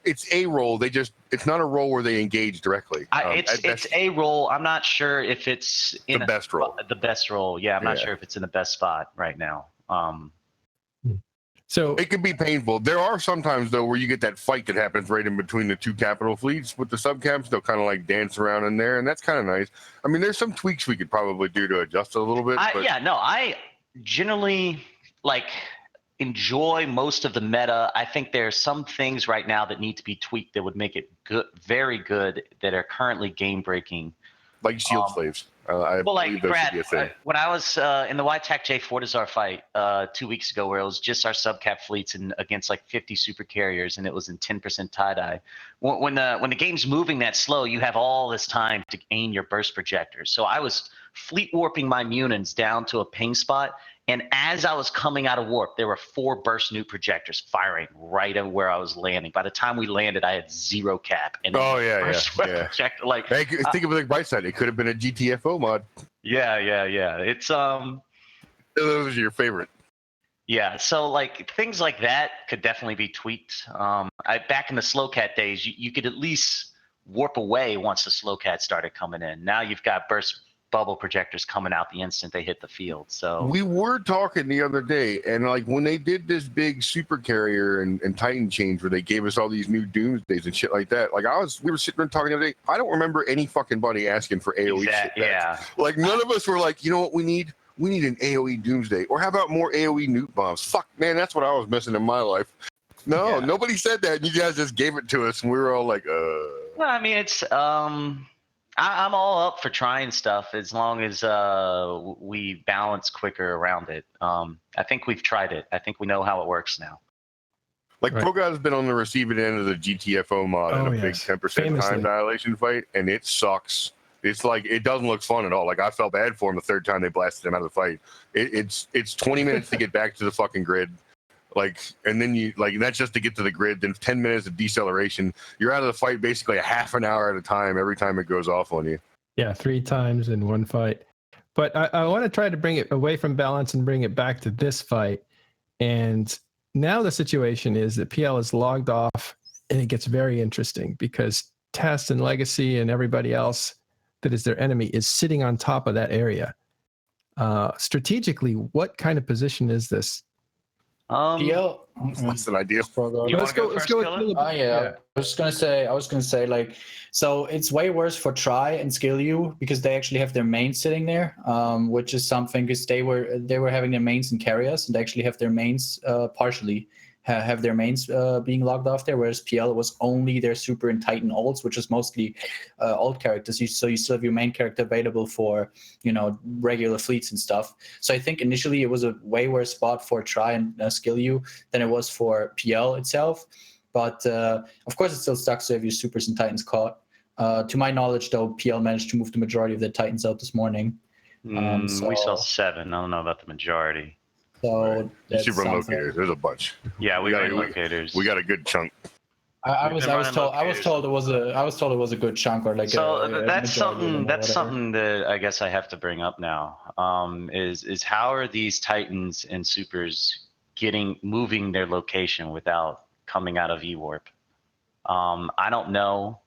it's a role. It's not a role where they engage directly. It's a role. I'm not sure if it's in the best role. The best role. Yeah, I'm not sure if it's in the best spot right now. So it can be painful. There are sometimes though where you get that fight that happens right in between the two capital fleets with the subcaps. They'll kind of like dance around in there, and that's kind of nice. There's some tweaks we could probably do to adjust it a little bit. I generally enjoy most of the meta. I think there are some things right now that need to be tweaked that would make it good, very good, that are currently game breaking. Like shield slaves. I believe those should be a thing. When I was in the YTAC Fortizar fight 2 weeks ago, where it was just our subcap fleets and against like 50 super carriers, and it was in 10% tie-dye. When the game's moving that slow, you have all this time to aim your burst projectors. So I was fleet warping my Munins down to a ping spot, and as I was coming out of warp, there were 4 burst nuke projectors firing right at where I was landing. By the time we landed, I had 0 cap. And projector, think of it like bright side. It could have been a GTFO mod. Yeah. It's Those are your favorite. Yeah, so things like that could definitely be tweaked. Back in the Slowcat days, you could at least warp away once the Slowcat started coming in. Now you've got burst bubble projectors coming out the instant they hit the field. So we were talking the other day, and when they did this big super carrier and Titan change where they gave us all these new doomsdays and shit like that, we were sitting there talking the other day. I don't remember any fucking buddy asking for AoE shit. Yeah. None of us were like, you know what we need? we need an AoE Doomsday, or how about more AoE nuke bombs? Fuck, man, that's what I was missing in my life. No, Yeah. nobody said that. You guys just gave it to us, and we were all like, Well, I mean, it's I'm all up for trying stuff as long as we balance quicker around it. I think we've tried it. I think we know how it works now. Like, Right. Pro has been on the receiving end of the GTFO mod in Oh, a big yes. 10% Famously. time dilation fight, and it sucks. It's like, it doesn't look fun at all. Like, I felt bad for him the third time they blasted him out of the fight. It's 20 minutes to get back to the fucking grid. Like, and then that's just to get to the grid. Then 10 minutes of deceleration. You're out of the fight basically a half an hour at a time every time it goes off on you. Yeah, 3 times in one fight. But I want to try to bring it away from balance and bring it back to this fight. And now the situation is that PL is logged off, and it gets very interesting because Test and Legacy and everybody else that is their enemy is sitting on top of that area. Strategically, what kind of position is this? PL. It's less than ideal. You Let's wanna go with Killer? Philip. Oh yeah. I was gonna say like, so it's way worse for Try and Skill U because they actually have their mains sitting there, which is something because they were having their mains in Carriers and they actually have their mains partially have their mains being logged off there, whereas PL was only their Super and Titan ults, which is mostly alt characters. So you still have your main character available for, regular fleets and stuff. So I think initially it was a way worse spot for Try and Skill U than it was for PL itself. But of course it still sucks to have your Supers and Titans caught. To my knowledge, though, PL managed to move the majority of their Titans out this morning. We saw 7. I don't know about the majority. So that's Super something. locators. There's a bunch. Yeah, we We ran gotta- locators. We got a good chunk. I We've was been running told it was a good chunk or like So a that's majority of them something. or That's whatever. something that I guess I have to bring up now. Is how are these Titans and Supers moving their location without coming out of E-Warp? I don't know.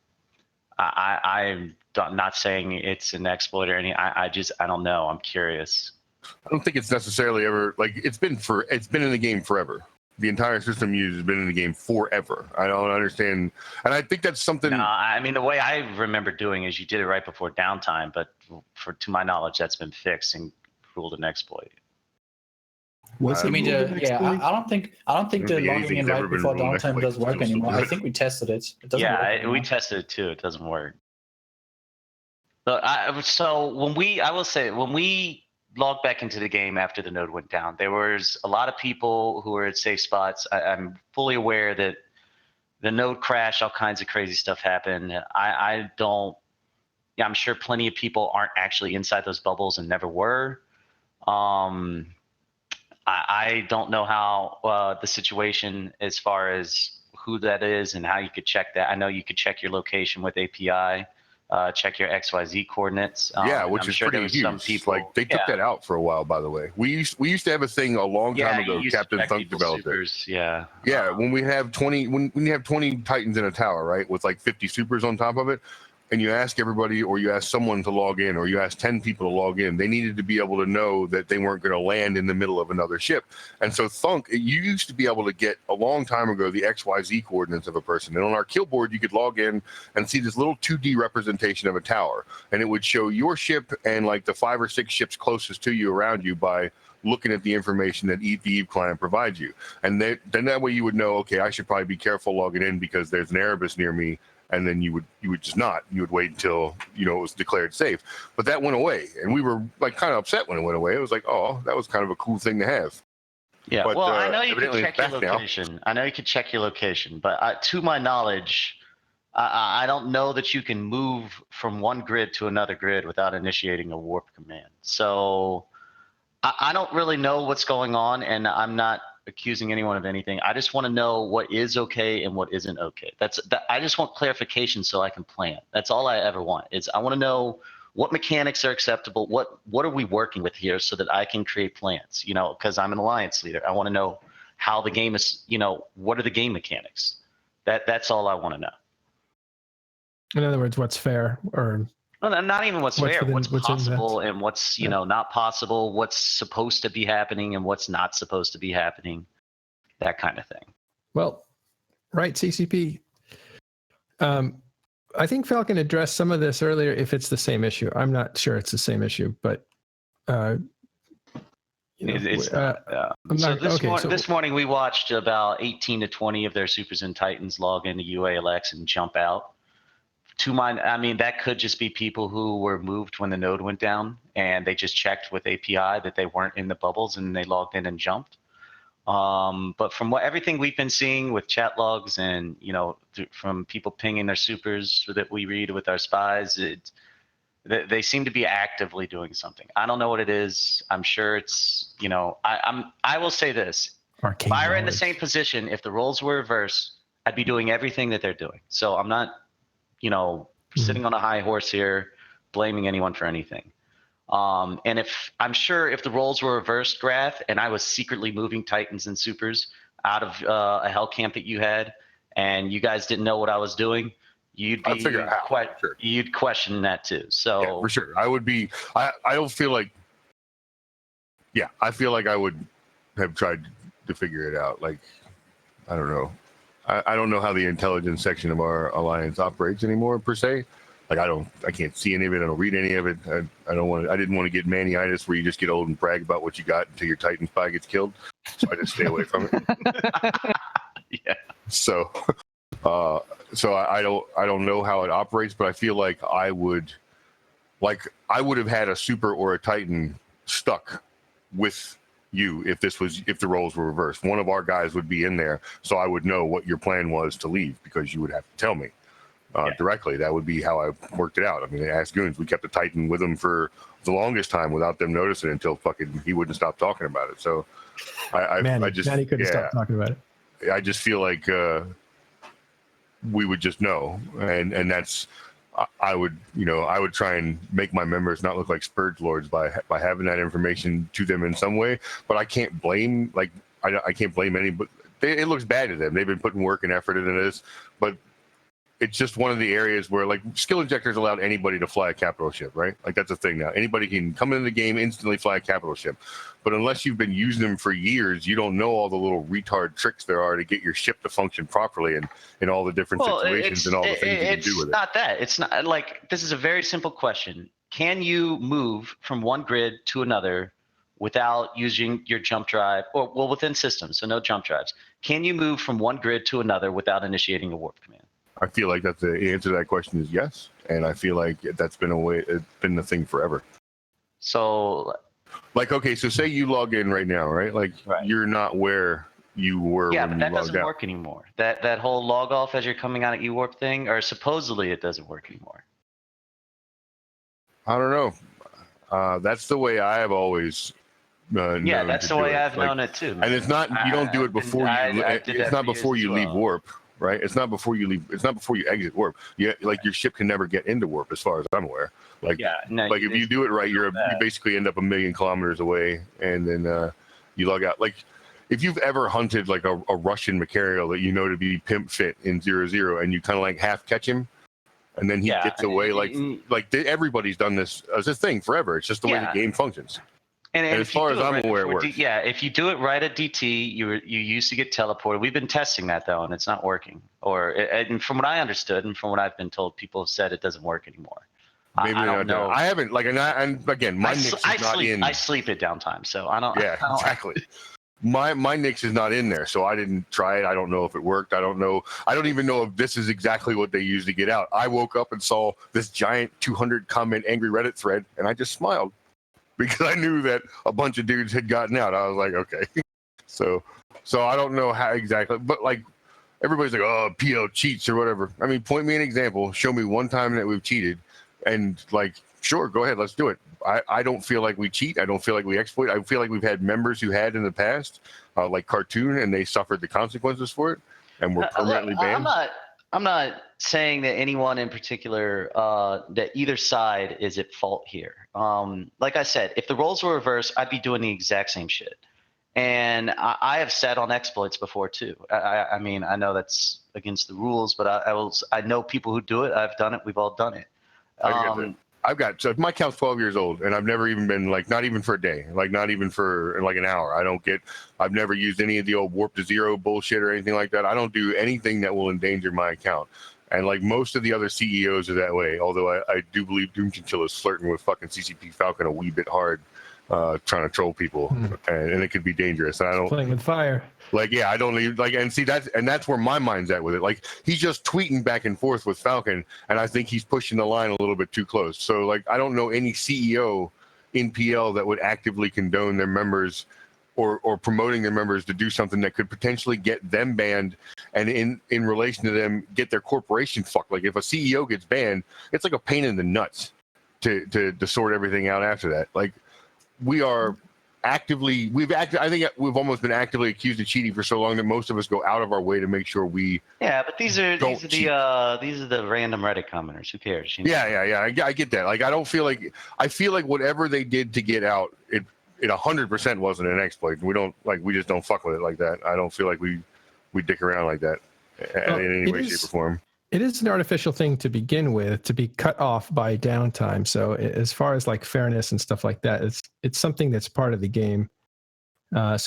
I'm not saying it's an exploit or any. I don't know. I'm curious. I don't think it's necessarily ever like it's been in the game forever. The entire system used has been in the game forever. I don't understand, and I think that's something. No, I mean the way I remember doing is you did it right before downtime, but to my knowledge, that's been fixed and ruled an exploit. Was I it I mean, ruled an exploit? I don't think the think logging anything's in ever right been before ruled downtime exploit. does work It's still anymore. I good. think we tested it. It doesn't work Yeah, anymore. we tested it too. It doesn't work. So when we logged back into the game after the node went down, there was a lot of people who were at safe spots. I'm fully aware that the node crashed, all kinds of crazy stuff happened. I'm sure plenty of people aren't actually inside those bubbles and never were. I don't know how the situation as far as who that is and how you could check that. I know you could check your location with API, check your XYZ coordinates. Yeah, and which I'm is sure there pretty was some huge. people, Like they took yeah. that out for a while, by the way. We used to have a thing a long time you ago. used to Captain check Thunk people's developed it. supers, yeah. Yeah, when you have 20 Titans in a tower, right, with like 50 supers on top of it, and you ask everybody, or you ask someone to log in, or you ask 10 people to log in, they needed to be able to know that they weren't going to land in the middle of another ship. And so Thunk, you used to be able to get a long time ago the XYZ coordinates of a person, and on our kill board you could log in and see this little 2D representation of a tower, and it would show your ship and like the 5 or 6 ships closest to you around you by looking at the information that the Eve client provides you. And then that way you would know, okay, I should probably be careful logging in because there's an Erebus near me. And then you would just not. You would wait until it was declared safe. But that went away, and we were like kind of upset when it went away. It was like, oh, that was kind of a cool thing to have. Yeah, But, well, I know you could evidently check it's your back now. location. I know you could check your location, but to my knowledge, I don't know that you can move from one grid to another grid without initiating a warp command. So I don't really know what's going on, and I'm not accusing anyone of anything. I just want to know what is okay and what isn't okay. I just want clarification so I can plan. That's all I ever want. I want to know what mechanics are acceptable. What are we working with here so that I can create plans? Because I'm an alliance leader. I want to know how the game is. What are the game mechanics? That's all I want to know. In other words, what's fair or Well, not even what's fair. within- What's within possible and what's not possible. What's supposed to be happening and what's not supposed to be happening. That kind of thing. Well, right, CCP. I think Falcon addressed some of this earlier. If it's the same issue, I'm not sure it's the same issue, but You know, It's not. Yeah. I'm So not- okay, so- this morning we watched about 18 to 20 of their Supers and Titans log into UALX and jump out. I mean, that could just be people who were moved when the node went down and they just checked with API that they weren't in the bubbles and they logged in and jumped. But from everything we've been seeing with chat logs and, from people pinging their supers that we read with our spies, they seem to be actively doing something. I don't know what it is. I'm sure it's, I will say this. Arcane If I were in the knowledge. same position, if the roles were reversed, I'd be doing everything that they're doing. So I'm not, sitting on a high horse here, blaming anyone for anything. And I'm sure if the roles were reversed, Grath, and I was secretly moving Titans and Supers out of a hell camp that you had, and you guys didn't know what I was doing, you'd I'd figure it out, sure. You'd question that too. So Yeah, for sure. I would be. I don't feel like. Yeah, I feel like I would have tried to figure it out. Like, I don't know. I don't know how the intelligence section of our alliance operates anymore, per se. Like, I can't see any of it. I don't read any of it. I didn't want to get maniitis where you just get old and brag about what you got until your Titan spy gets killed. So I just stay away from it. yeah. So I don't know how it operates, but I feel like I would have had a super or a Titan stuck with you if the roles were reversed. One of our guys would be in there, so I would know what your plan was to leave because you would have to tell me directly. That would be how I worked it out. I mean, Ask Goons, we kept the Titan with him for the longest time without them noticing until fucking he wouldn't stop talking about it. So Manny couldn't stop talking about it. I just feel like we would just know, and that's. I would try and make my members not look like Spurge Lords by having that information to them in some way. But I can't blame I can't blame any. But it looks bad to them. They've been putting work and effort into this, but it's just one of the areas where skill injectors allowed anybody to fly a capital ship, right? Like that's a thing now. Anybody can come into the game, instantly fly a capital ship. But unless you've been using them for years, you don't know all the little retard tricks there are to get your ship to function properly and in all the different situations and all the things you can do with it. It's not that. It's not like, this is a very simple question. Can you move from one grid to another without using your jump drive or within systems? So no jump drives. Can you move from one grid to another without initiating a warp command? I feel like that the answer to that question is yes, and I feel like that's been it's been the thing forever. So, okay, so say you log in right now, right? You're not where you were. Yeah, when but that you logged doesn't out. work anymore. That whole log off as you're coming out at UWarp thing, or supposedly it doesn't work anymore. I don't know. That's the way I have always. Yeah, that's the way I've known it too. And it's not. You don't do it before you. It's not before you leave warp. Right, it's not before you leave. It's not before you exit warp. Your ship can never get into warp, as far as I'm aware. If you do it right, you basically end up 1 million kilometers away, and then you log out. Like, if you've ever hunted like a Russian Macarial that you know to be pimp fit in 0-0, and you kind of half catch him, and then he gets away. Everybody's done this as a thing forever. It's just the way the game functions. And as far as I'm aware, it works. If you do it right at DT, you used to get teleported. We've been testing that though, and it's not working. And from what I understood, and from what I've been told, people have said it doesn't work anymore. Maybe I don't know. I haven't and again, my Nix is not in. I sleep at downtime, so I don't. Yeah, exactly. My Nix is not in there, so I didn't try it. I don't know if it worked. I don't know. I don't even know if this is exactly what they use to get out. I woke up and saw this giant 200 comment angry Reddit thread, and I just smiled. Because I knew that a bunch of dudes had gotten out. I was like, okay. So I don't know how exactly, but everybody's like, oh, PL cheats or whatever. I mean, point me an example. Show me one time that we've cheated. And sure, go ahead, let's do it. I don't feel like we cheat. I don't feel like we exploit. I feel like we've had members who had in the past, like Cartoon, and they suffered the consequences for it and were permanently banned. I'm not saying that anyone in particular, that either side is at fault here. Like I said, if the roles were reversed, I'd be doing the exact same shit. And I have sat on exploits before too. I mean, I know that's against the rules, but I know people who do it. I've done it. We've all done it. So my account's 12 years old, and I've never even been not even for a day, not even for an hour. I've never used any of the old warp to zero bullshit or anything like that. I don't do anything that will endanger my account. And most of the other CEOs are that way. Although I do believe Doom Chinchilla is flirting with fucking CCP Falcon a wee bit hard trying to troll people, and it could be dangerous. And I don't Playing with fire. like, yeah, I don't even like, and see that's where my mind's at with it. Like, he's just tweeting back and forth with Falcon, and I think he's pushing the line a little bit too close. So, like, I don't know any CEO in PL that would actively condone their members or promoting their members to do something that could potentially get them banned, and in relation to them, get their corporation fucked. Like, if a CEO gets banned, it's like a pain in the nuts to sort everything out after that. Like, we are actively, I think we've almost been actively accused of cheating for so long that most of us go out of our way to make sure we. Yeah, but these are Don't the random Reddit commenters. Who cares? You know? Yeah. I get that. Like, I feel like whatever they did to get out, it 100% wasn't an exploit. We just don't fuck with it like that. I don't feel like we dick around like that in any way, shape, or form. It is an artificial thing to begin with, to be cut off by downtime. So as far as like fairness and stuff like that, it's something that's part of the game. And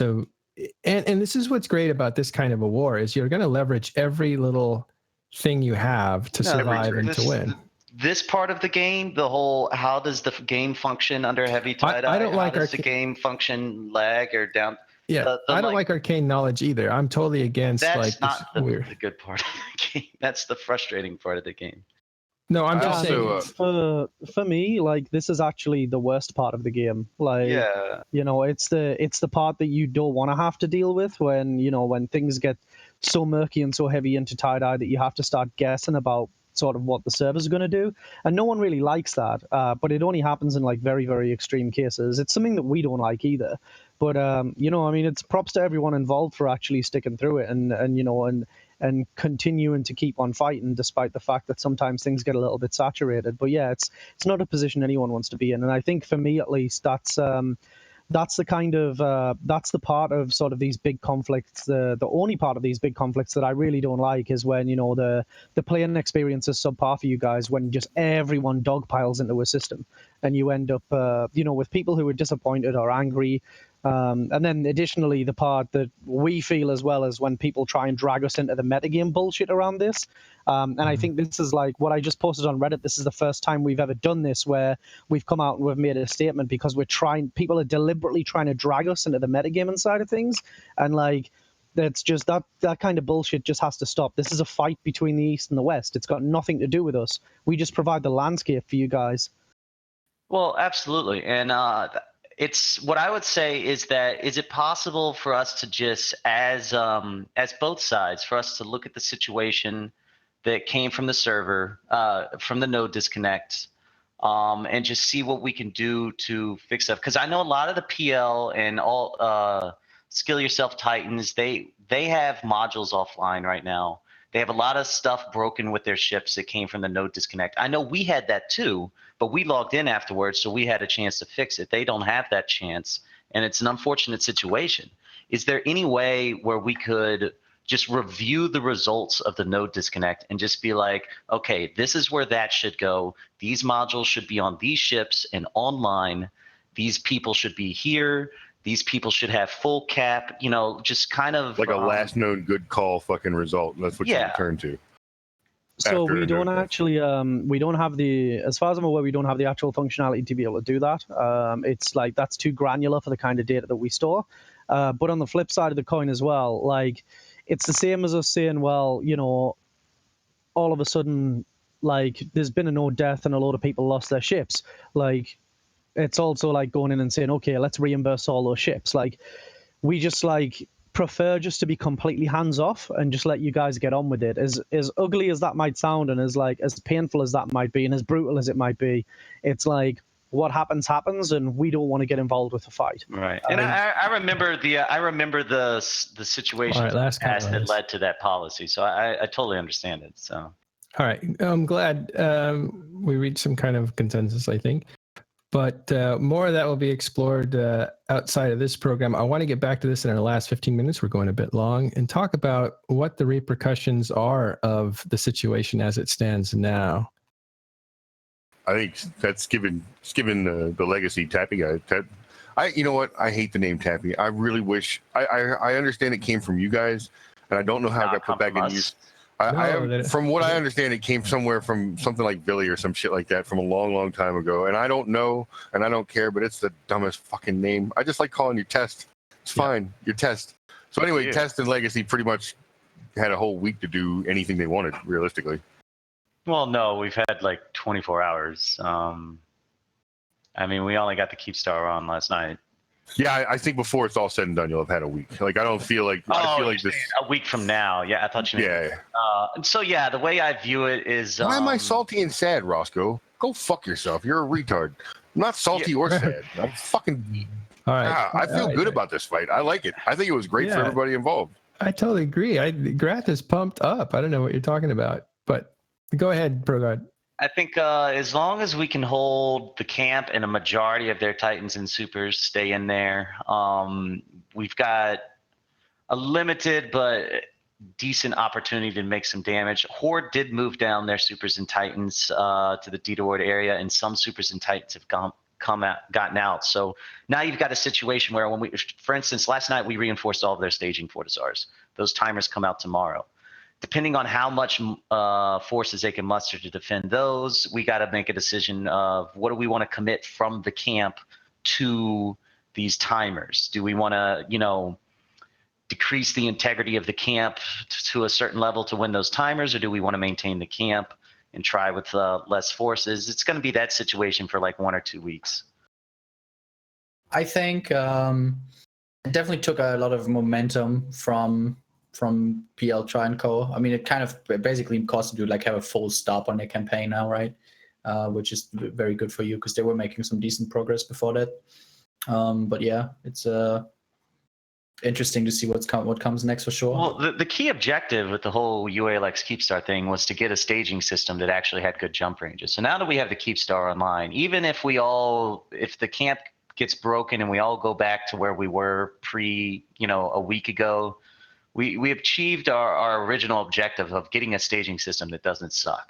this is what's great about this kind of a war, is you're going to leverage every little thing you have to survive and to win. This part of the game, the whole, how does the game function under heavy tie-dye? I don't like how does the game function lag or down? Yeah, I don't like arcane knowledge either. I'm totally against that's not weird. the good part of the game. That's the frustrating part of the game. No, I'm just saying. For me, like, this is actually the worst part of the game. Like, you know, it's the part that you don't want to have to deal with when things get so murky and so heavy into tie-dye that you have to start guessing about sort of what the server's going to do, and no one really likes that, but it only happens in like very, very extreme cases. It's something that we don't like either, but it's props to everyone involved for actually sticking through it and continuing to keep on fighting despite the fact that sometimes things get a little bit saturated. But yeah, it's not a position anyone wants to be in, and I think for me at least that's the kind of that's the part of sort of these big conflicts. The only part of these big conflicts that I really don't like is when the playing experience is subpar for you guys, when just everyone dogpiles into a system and you end up with people who are disappointed or angry. And then additionally, the part that we feel as well is when people try and drag us into the metagame bullshit around this. And I think this is like what I just posted on Reddit. This is the first time we've ever done this where we've come out and we've made a statement because people are deliberately trying to drag us into the metagaming side of things. And like, that's just that kind of bullshit just has to stop. This is a fight between the East and the West. It's got nothing to do with us. We just provide the landscape for you guys. Well, absolutely. And it's what I would say is that, is it possible for us to just, as both sides, for us to look at the situation that came from the server, from the node disconnect, and just see what we can do to fix up? Because I know a lot of the PL and all Skill Yourself Titans, they have modules offline right now. They have a lot of stuff broken with their ships that came from the node disconnect. I know we had that too, but we logged in afterwards, so we had a chance to fix it. They don't have that chance, and it's an unfortunate situation. Is there any way where we could just review the results of the node disconnect and just be like, okay, this is where that should go. These modules should be on these ships and online. These people should be here. These people should have full cap, just kind of like a last known good call fucking result. That's what you return to. So we don't actually, we don't have as far as I'm aware, we don't have the actual functionality to be able to do that. It's like, that's too granular for the kind of data that we store. But on the flip side of the coin as well, like, it's the same as us saying, well, all of a sudden, like, there's been a node death and a lot of people lost their ships. Like, it's also like going in and saying, okay, let's reimburse all those ships. Like, we just prefer just to be completely hands off and just let you guys get on with it. As ugly as that might sound, and as painful as that might be, and as brutal as it might be, it's like, what happens, and we don't want to get involved with the fight. Right. And I remember the situation that led to that policy. So I totally understand it. So. All right. I'm glad we reached some kind of consensus, I think. But more of that will be explored outside of this program. I want to get back to this in our last 15 minutes. We're going a bit long, and talk about what the repercussions are of the situation as it stands now. I think that's given the legacy Tappy guy. You know what? I hate the name Tappy. I really wish. I understand it came from you guys, and I don't know how it got put back in use. From what I understand, it came somewhere from something like Billy or some shit like that from a long, long time ago. And I don't know, and I don't care, but it's the dumbest fucking name. I just like calling you Test. It's fine. Your Test. So anyway, Test and Legacy pretty much had a whole week to do anything they wanted, realistically. Well, no, we've had like 24 hours. I mean, we only got the Keepstar on last night. Yeah, I think before it's all said and done, you'll have had a week. Like, I don't feel like I feel like this. A week from now. Yeah, I thought you meant. Yeah. So yeah, the way I view it is. Why am I salty and sad, Roscoe? Go fuck yourself. You're a retard. I'm not salty or sad. I'm fucking. All right. I feel good about this fight. I like it. I think it was great for everybody involved. I totally agree. Grath is pumped up. I don't know what you're talking about, but go ahead, ProGod. I think as long as we can hold the camp and a majority of their Titans and Supers stay in there, we've got a limited but decent opportunity to make some damage. Horde did move down their Supers and Titans to the Dedaward area, and some Supers and Titans have gotten out. So now you've got a situation where for instance, last night we reinforced all of their staging Fortizars. Those timers come out tomorrow. Depending on how much forces they can muster to defend those, we got to make a decision of what do we want to commit from the camp to these timers. Do we want to, decrease the integrity of the camp to a certain level to win those timers, or do we want to maintain the camp and try with less forces? It's going to be that situation for like 1 or 2 weeks. I think it definitely took a lot of momentum from PL Try and Co. I mean, it kind of basically caused them to have a full stop on their campaign now, right? Which is very good for you because they were making some decent progress before that. But yeah, it's interesting to see what comes next for sure. Well, the key objective with the whole UALX Keepstar thing was to get a staging system that actually had good jump ranges. So now that we have the Keepstar online, even if the camp gets broken and we all go back to where we were a week ago, we achieved our original objective of getting a staging system that doesn't suck.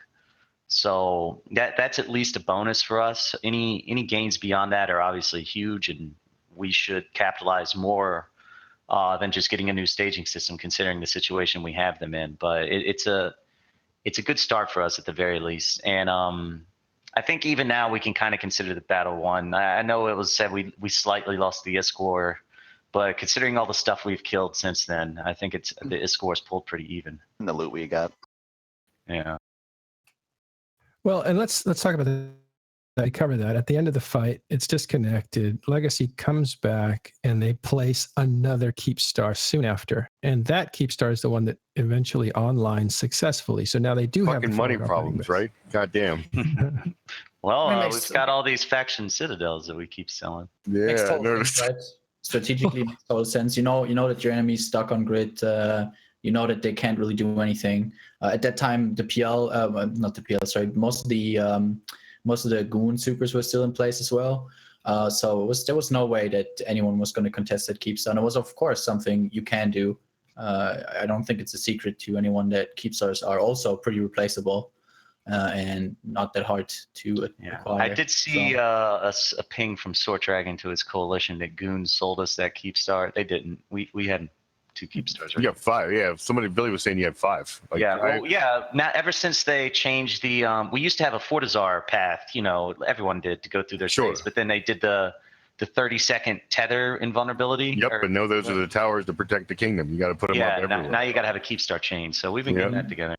So that's at least a bonus for us. Any gains beyond that are obviously huge, and we should capitalize more than just getting a new staging system, considering the situation we have them in. But it's a good start for us at the very least. And I think even now we can kind of consider the battle won. I know it was said we slightly lost the ISCOR, but considering all the stuff we've killed since then, I think the ISCOR's pulled pretty even. And the loot we got. Yeah. Well, and let's talk about that. I cover that at the end of the fight. It's disconnected. Legacy comes back, and they place another Keepstar soon after, and that Keepstar is the one that eventually online successfully. So now they do have fucking money problems, right? Goddamn. Well, we've got all these faction citadels that we keep selling. Yeah, Makes total noticed. sense, right? Strategically makes total sense. You know that your enemy's stuck on grid. You know that they can't really do anything. At that time, the PL, not the PL, sorry, most of the Goon Supers were still in place as well. So there was no way that anyone was going to contest that Keepstar. And it was, of course, something you can do. I don't think it's a secret to anyone that Keepstars are also pretty replaceable and not that hard to acquire. I did see a ping from Sword Dragon to his coalition that Goons sold us that Keepstar. They didn't. We had 2 Keepstars. Right? You have 5. Yeah, Billy was saying you had 5. Now, ever since they changed the, we used to have a Fortizar path. Everyone did to go through their space, but then they did the 30-second tether invulnerability. Yep, but no, those are the towers to protect the kingdom. You got to put them up everywhere. Now you got to have a Keepstar chain. So we've been getting that together.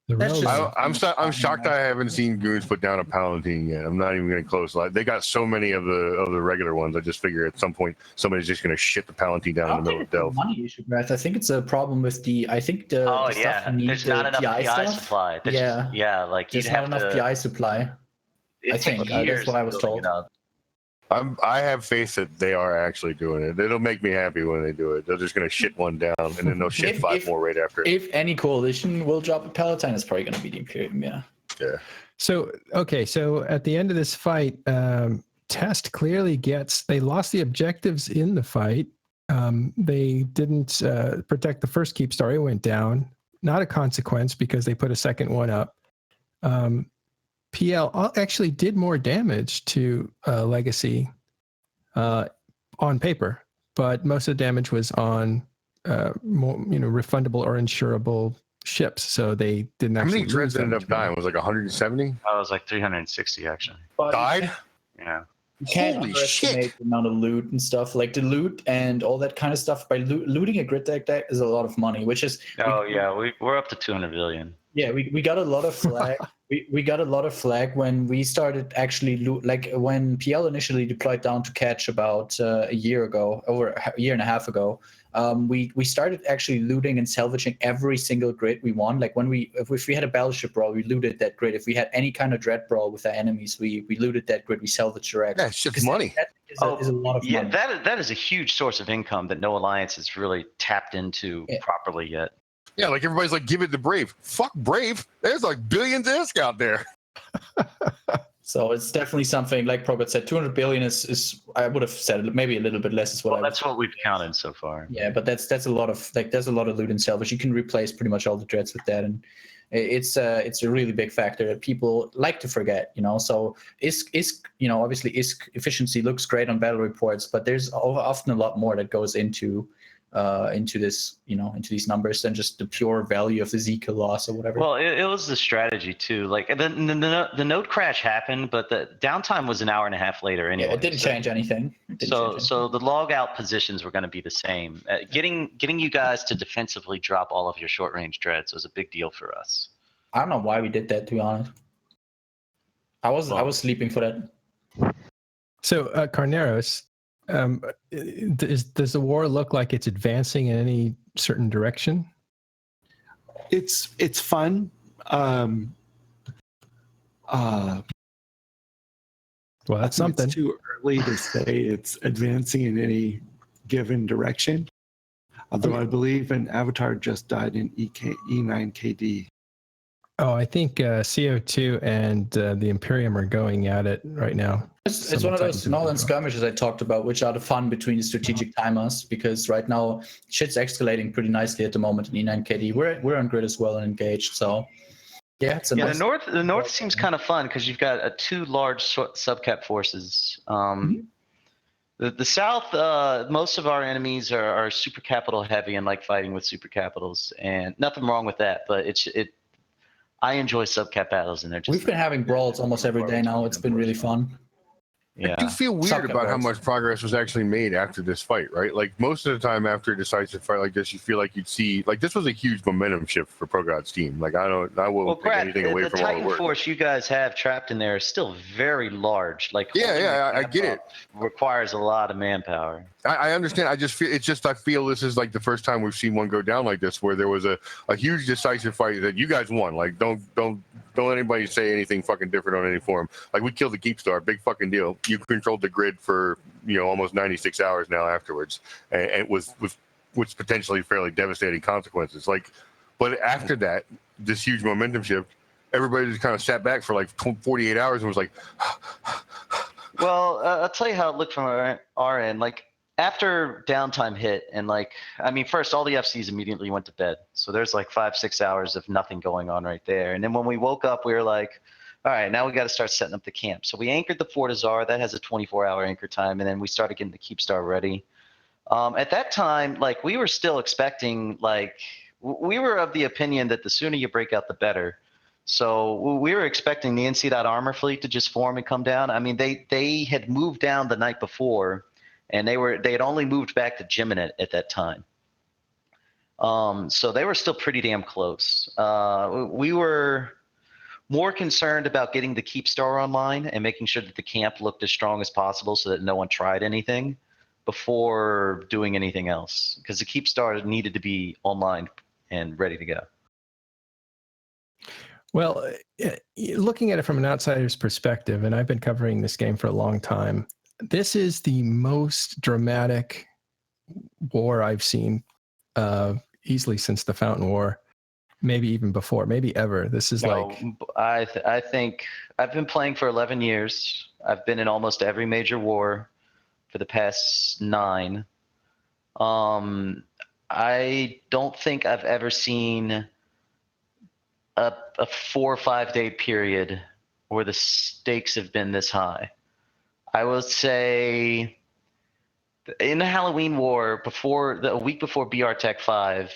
I'm shocked I haven't seen Goons put down a Palatine yet. I'm not even getting close. They got so many of the regular ones. I just figure at some point somebody's just going to shit the Palatine down in the middle of Delph. Money issue, Brett. I think it's a problem with the stuff you need. There's not enough PI supply. There's not enough PI supply. I think that's what I was told. I have faith that they are actually doing it. It'll make me happy when they do it. They're just going to shit one down, and then they'll shit 5 more right after it. If any coalition will drop a Palatine, it's probably going to be the Imperium, yeah. So at the end of this fight, Test clearly they lost the objectives in the fight. They didn't protect the first Keepstar. It went down. Not a consequence because they put a second one up. PL actually did more damage to Legacy on paper, but most of the damage was on more, refundable or insurable ships, so they didn't How actually many dreads lose that ended much up dying? money. It was like 170? I was like 360 actually. But Died? Yeah. you can't Holy underestimate shit. the amount of loot and stuff. Like the loot and all that kind of stuff. By looting a grid deck is a lot of money, which is Oh yeah, we're up to 200 billion. yeah, we got a lot of flag. we got a lot of flag when we started actually like when PL initially deployed down to catch about a year ago, over a year and a half ago. We started actually looting and salvaging every single grid we won. Like when if we had a battleship brawl, we looted that grid. If we had any kind of dread brawl with our enemies, we looted that grid. We salvaged the wrecks. Yeah, it's just money. That is a lot of yeah, money. that is a huge source of income that no alliance has really tapped into properly yet. Yeah, like everybody's like, give it to Brave. Fuck Brave. There's like billions of ISK out there. So it's definitely something, like Probot said, 200 billion is I would have said maybe a little bit less is what That's what we've counted so far. Yeah, but that's a lot of there's a lot of loot and salvage. You can replace pretty much all the dreads with that, and it's a really big factor that people like to forget. So ISK obviously ISK efficiency looks great on battle reports, but there's often a lot more that goes into this into these numbers than just the pure value of the Z-kill loss or whatever. Well, it was the strategy too. Like the node crash happened, but the downtime was an hour and a half later anyway. Yeah, it didn't change anything. So the log out positions were going to be the same. Getting you guys to defensively drop all of your short range dreads was a big deal for us. I don't know why we did that, to be honest. I was sleeping for that. So Carneros, does the war look like it's advancing in any certain direction? It's fun. Well, that's something. It's too early to say it's advancing in any given direction. Although I believe an Avatar just died in E9KD. Oh, I think CO2 and the Imperium are going at it right now. It's one of those northern skirmishes I talked about, which are the fun between the strategic timers, because right now shit's escalating pretty nicely at the moment in E9KD. We're on grid as well and engaged, so yeah, it's nice. The north seems kind of fun because you've got two large subcap forces. The south, most of our enemies are super capital heavy and like fighting with super capitals, and nothing wrong with that, but I enjoy subcap battles, and they're just. We've been having brawls almost every day now. It's been really fun. Yeah. I do feel weird about how much progress was actually made after this fight, right? Like most of the time after a decisive fight like this, you feel like you'd see, like this was a huge momentum shift for ProGod's team. Like I won't take anything away from all the Titan work. force you guys have trapped in there is still very large. Like I get it. Requires a lot of manpower. I understand. I feel this is like the first time we've seen one go down like this, where there was a huge decisive fight that you guys won. Like don't let anybody say anything fucking different on any forum. Like we killed the Keepstar, big fucking deal. You controlled the grid for almost 96 hours now afterwards, and with potentially fairly devastating consequences. Like, but after that, this huge momentum shift, everybody just kind of sat back for like 48 hours and was like. Well, I'll tell you how it looked from our end. Like after downtime hit, and first all the FCs immediately went to bed. So there's like 5-6 hours of nothing going on right there. And then when we woke up, we were like, all right, now we got to start setting up the camp. So we anchored the Fortizar. That has a 24-hour anchor time. And then we started getting the Keepstar ready. At that time, we were still expecting, we were of the opinion that the sooner you break out, the better. So we were expecting the NC.Armor fleet to just form and come down. I mean, they had moved down the night before, and they had only moved back to Geminate at that time. So they were still pretty damn close. We were more concerned about getting the Keepstar online and making sure that the camp looked as strong as possible so that no one tried anything before doing anything else, because the Keepstar needed to be online and ready to go. Well, looking at it from an outsider's perspective, and I've been covering this game for a long time, this is the most dramatic war I've seen easily since the Fountain War, maybe even before, maybe ever. This is I think I've been playing for 11 years. I've been in almost every major war for the past 9. I don't think I've ever seen a 4 or 5 day period where the stakes have been this high. I would say in the Halloween War, a week before BR Tech 5,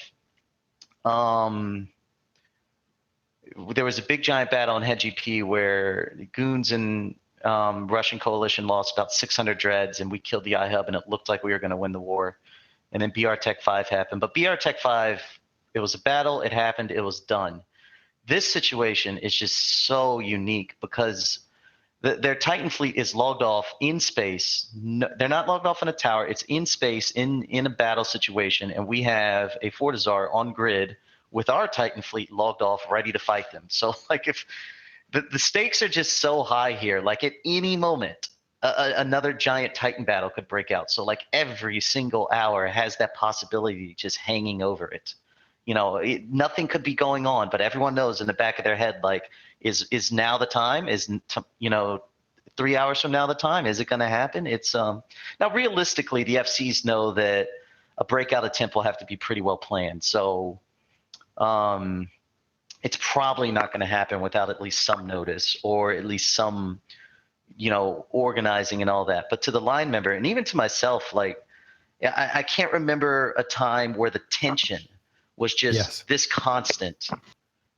there was a big giant battle in Head GP where the Goons and Russian coalition lost about 600 dreads, and we killed the iHub, and it looked like we were going to win the war. And then BR Tech 5 happened, but BR Tech 5, it was a battle, it happened, it was done. This situation is just so unique because their Titan fleet is logged off in space. No, they're not logged off in a tower. It's in space in a battle situation, and we have a Fortizar on grid with our Titan fleet logged off, ready to fight them. So, like, if the stakes are just so high here, like at any moment, another giant Titan battle could break out. So, like, every single hour has that possibility just hanging over it. You know, nothing could be going on, but everyone knows in the back of their head, like, is now the time? Is, you know, 3 hours from now the time? Is it going to happen? It's now realistically, the FCs know that a breakout attempt will have to be pretty well planned. So it's probably not going to happen without at least some notice or at least some, you know, organizing and all that. But to the line member and even to myself, like, I can't remember a time where the tension was just this constant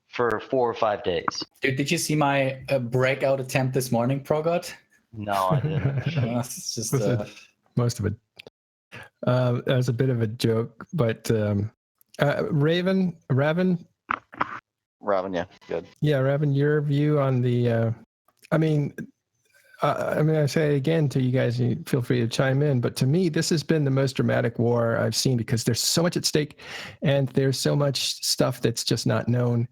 for 4 or 5 days. Dude, did you see my breakout attempt this morning, Progot? No, I didn't. It's just most of it. That was a bit of a joke, but Raven, Robin, yeah, good. yeah, Raven, your view on the, I mean, I say it again to you guys, and feel free to chime in, but to me, this has been the most dramatic war I've seen because there's so much at stake and there's so much stuff that's just not known.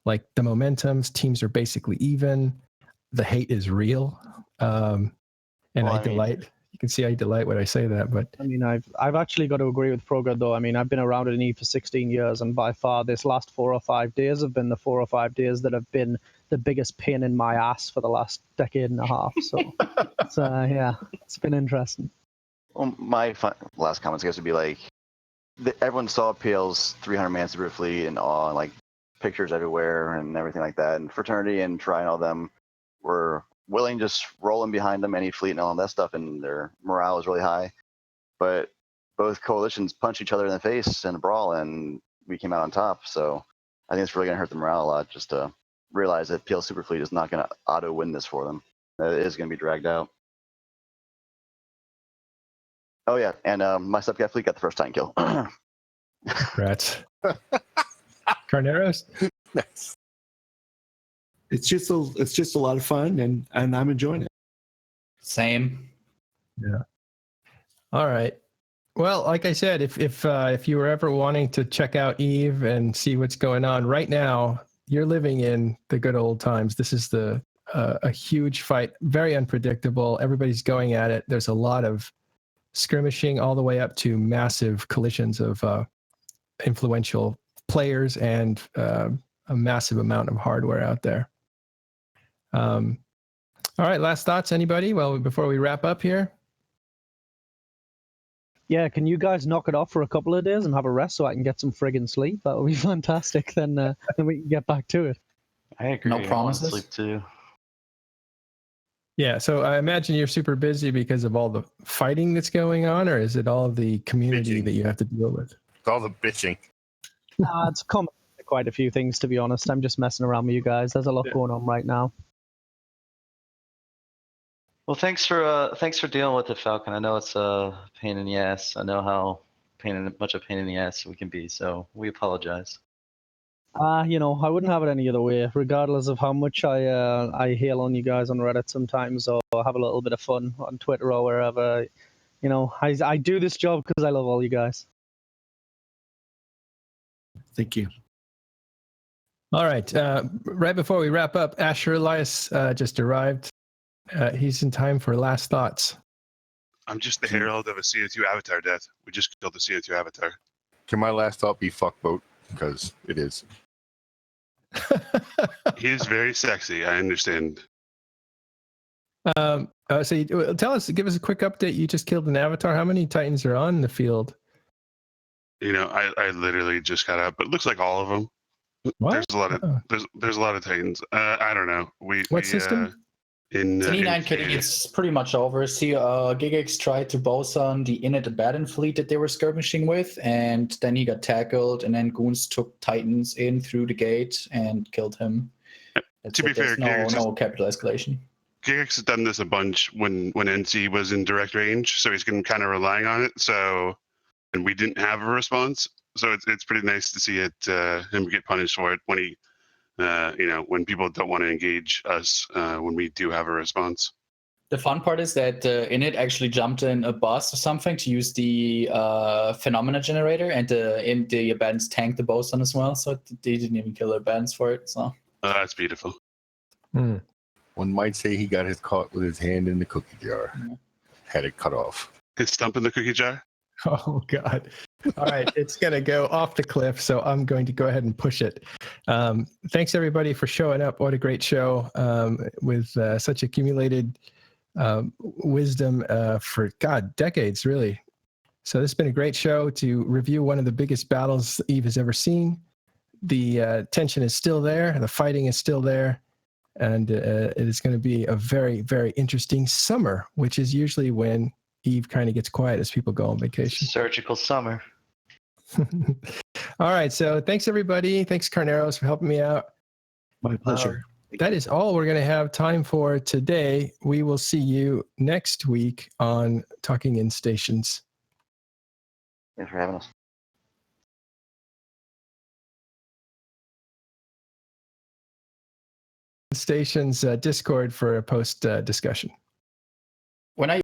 Like the momentums, teams are basically even. The hate is real. And I delight. You can see I delight when I say that, but I mean, I've actually got to agree with Prograd though. I mean, I've been around at EVE for 16 years, and by far this last 4 or 5 days have been the 4 or 5 days that have been the biggest pain in my ass for the last decade and a half. So, yeah, it's been interesting. Well, my last comments, I guess, would be like, everyone saw PL's 300-man super fleet and all, like pictures everywhere and everything like that. And Fraternity and Tri and all them were willing just rolling behind them, any fleet and all that stuff, and their morale was really high. But both coalitions punched each other in the face in a brawl, and we came out on top. So I think it's really going to hurt the morale a lot just to realize that PL Superfleet is not going to auto-win this for them. It is going to be dragged out. Oh, yeah, and my Subcat fleet got the first time kill. rats. Carneros? Nice. It's just a lot of fun, and I'm enjoying it. Same. Yeah. All right. Well, like I said, if you were ever wanting to check out EVE and see what's going on right now, you're living in the good old times. This is a huge fight, very unpredictable. Everybody's going at it. There's a lot of skirmishing all the way up to massive collisions of influential players and a massive amount of hardware out there. All right, last thoughts, anybody? Well, before we wrap up here. Yeah, can you guys knock it off for a couple of days and have a rest so I can get some friggin' sleep? That would be fantastic. Then we can get back to it. I agree. No I want promises? sleep too. Yeah, so I imagine you're super busy because of all the fighting that's going on, or is it all the community Bitching. that you have to deal with? It's all the bitching. It's come to quite a few things, to be honest. I'm just messing around with you guys. There's a lot going on right now. Well, thanks for dealing with it, Falcon. I know it's a pain in the ass. I know how much a pain in the ass we can be, so we apologize. I wouldn't have it any other way, regardless of how much I hail on you guys on Reddit sometimes, or have a little bit of fun on Twitter or wherever. I do this job because I love all you guys. Thank you. All right, right before we wrap up, Asher Elias just arrived. He's in time for last thoughts. I'm just the herald of a CO2 avatar death. We just killed the CO2 avatar. Can my last thought be fuckboat? Because it is. He is very sexy. I understand. So give us a quick update. You just killed an avatar. How many Titans are on the field? You know, I literally just got up, but it looks like all of them. What? There's a lot of there's a lot of Titans. I don't know. What system? in It's an in E9 kitty. It's pretty much over. See, Gigex tried to boson the Init Abaddon fleet that they were skirmishing with, and then he got tackled, and then Goons took Titans in through the gate and killed him. That's To be it. There's fair, no capital escalation. Gigex has done this a bunch when NC was in direct range, so he's been kind of relying on it. So, and we didn't have a response, so it's pretty nice to see it him get punished for it when he, when people don't want to engage us when we do have a response. The fun part is that Init actually jumped in a bus or something to use the phenomena generator, and the Abaddons tanked the boson as well, so they didn't even kill the Abaddons for it. So That's beautiful. Hmm. One might say he got caught with his hand in the cookie jar. Yeah. Had it cut off. His stump in the cookie jar. Oh God! All right, it's gonna go off the cliff, so I'm going to go ahead and push it. Thanks everybody for showing up. What a great show with such accumulated wisdom for decades, really. So this has been a great show to review one of the biggest battles Eve has ever seen. The tension is still there, the fighting is still there, and it is going to be a very, very interesting summer, which is usually when Eve kind of gets quiet as people go on vacation. Surgical summer. All right, so thanks everybody. Thanks Carneros for helping me out. My pleasure. That is all we're going to have time for today. We will see you next week on Talking in Stations. Thanks for having us. Stations Discord for a post discussion. when I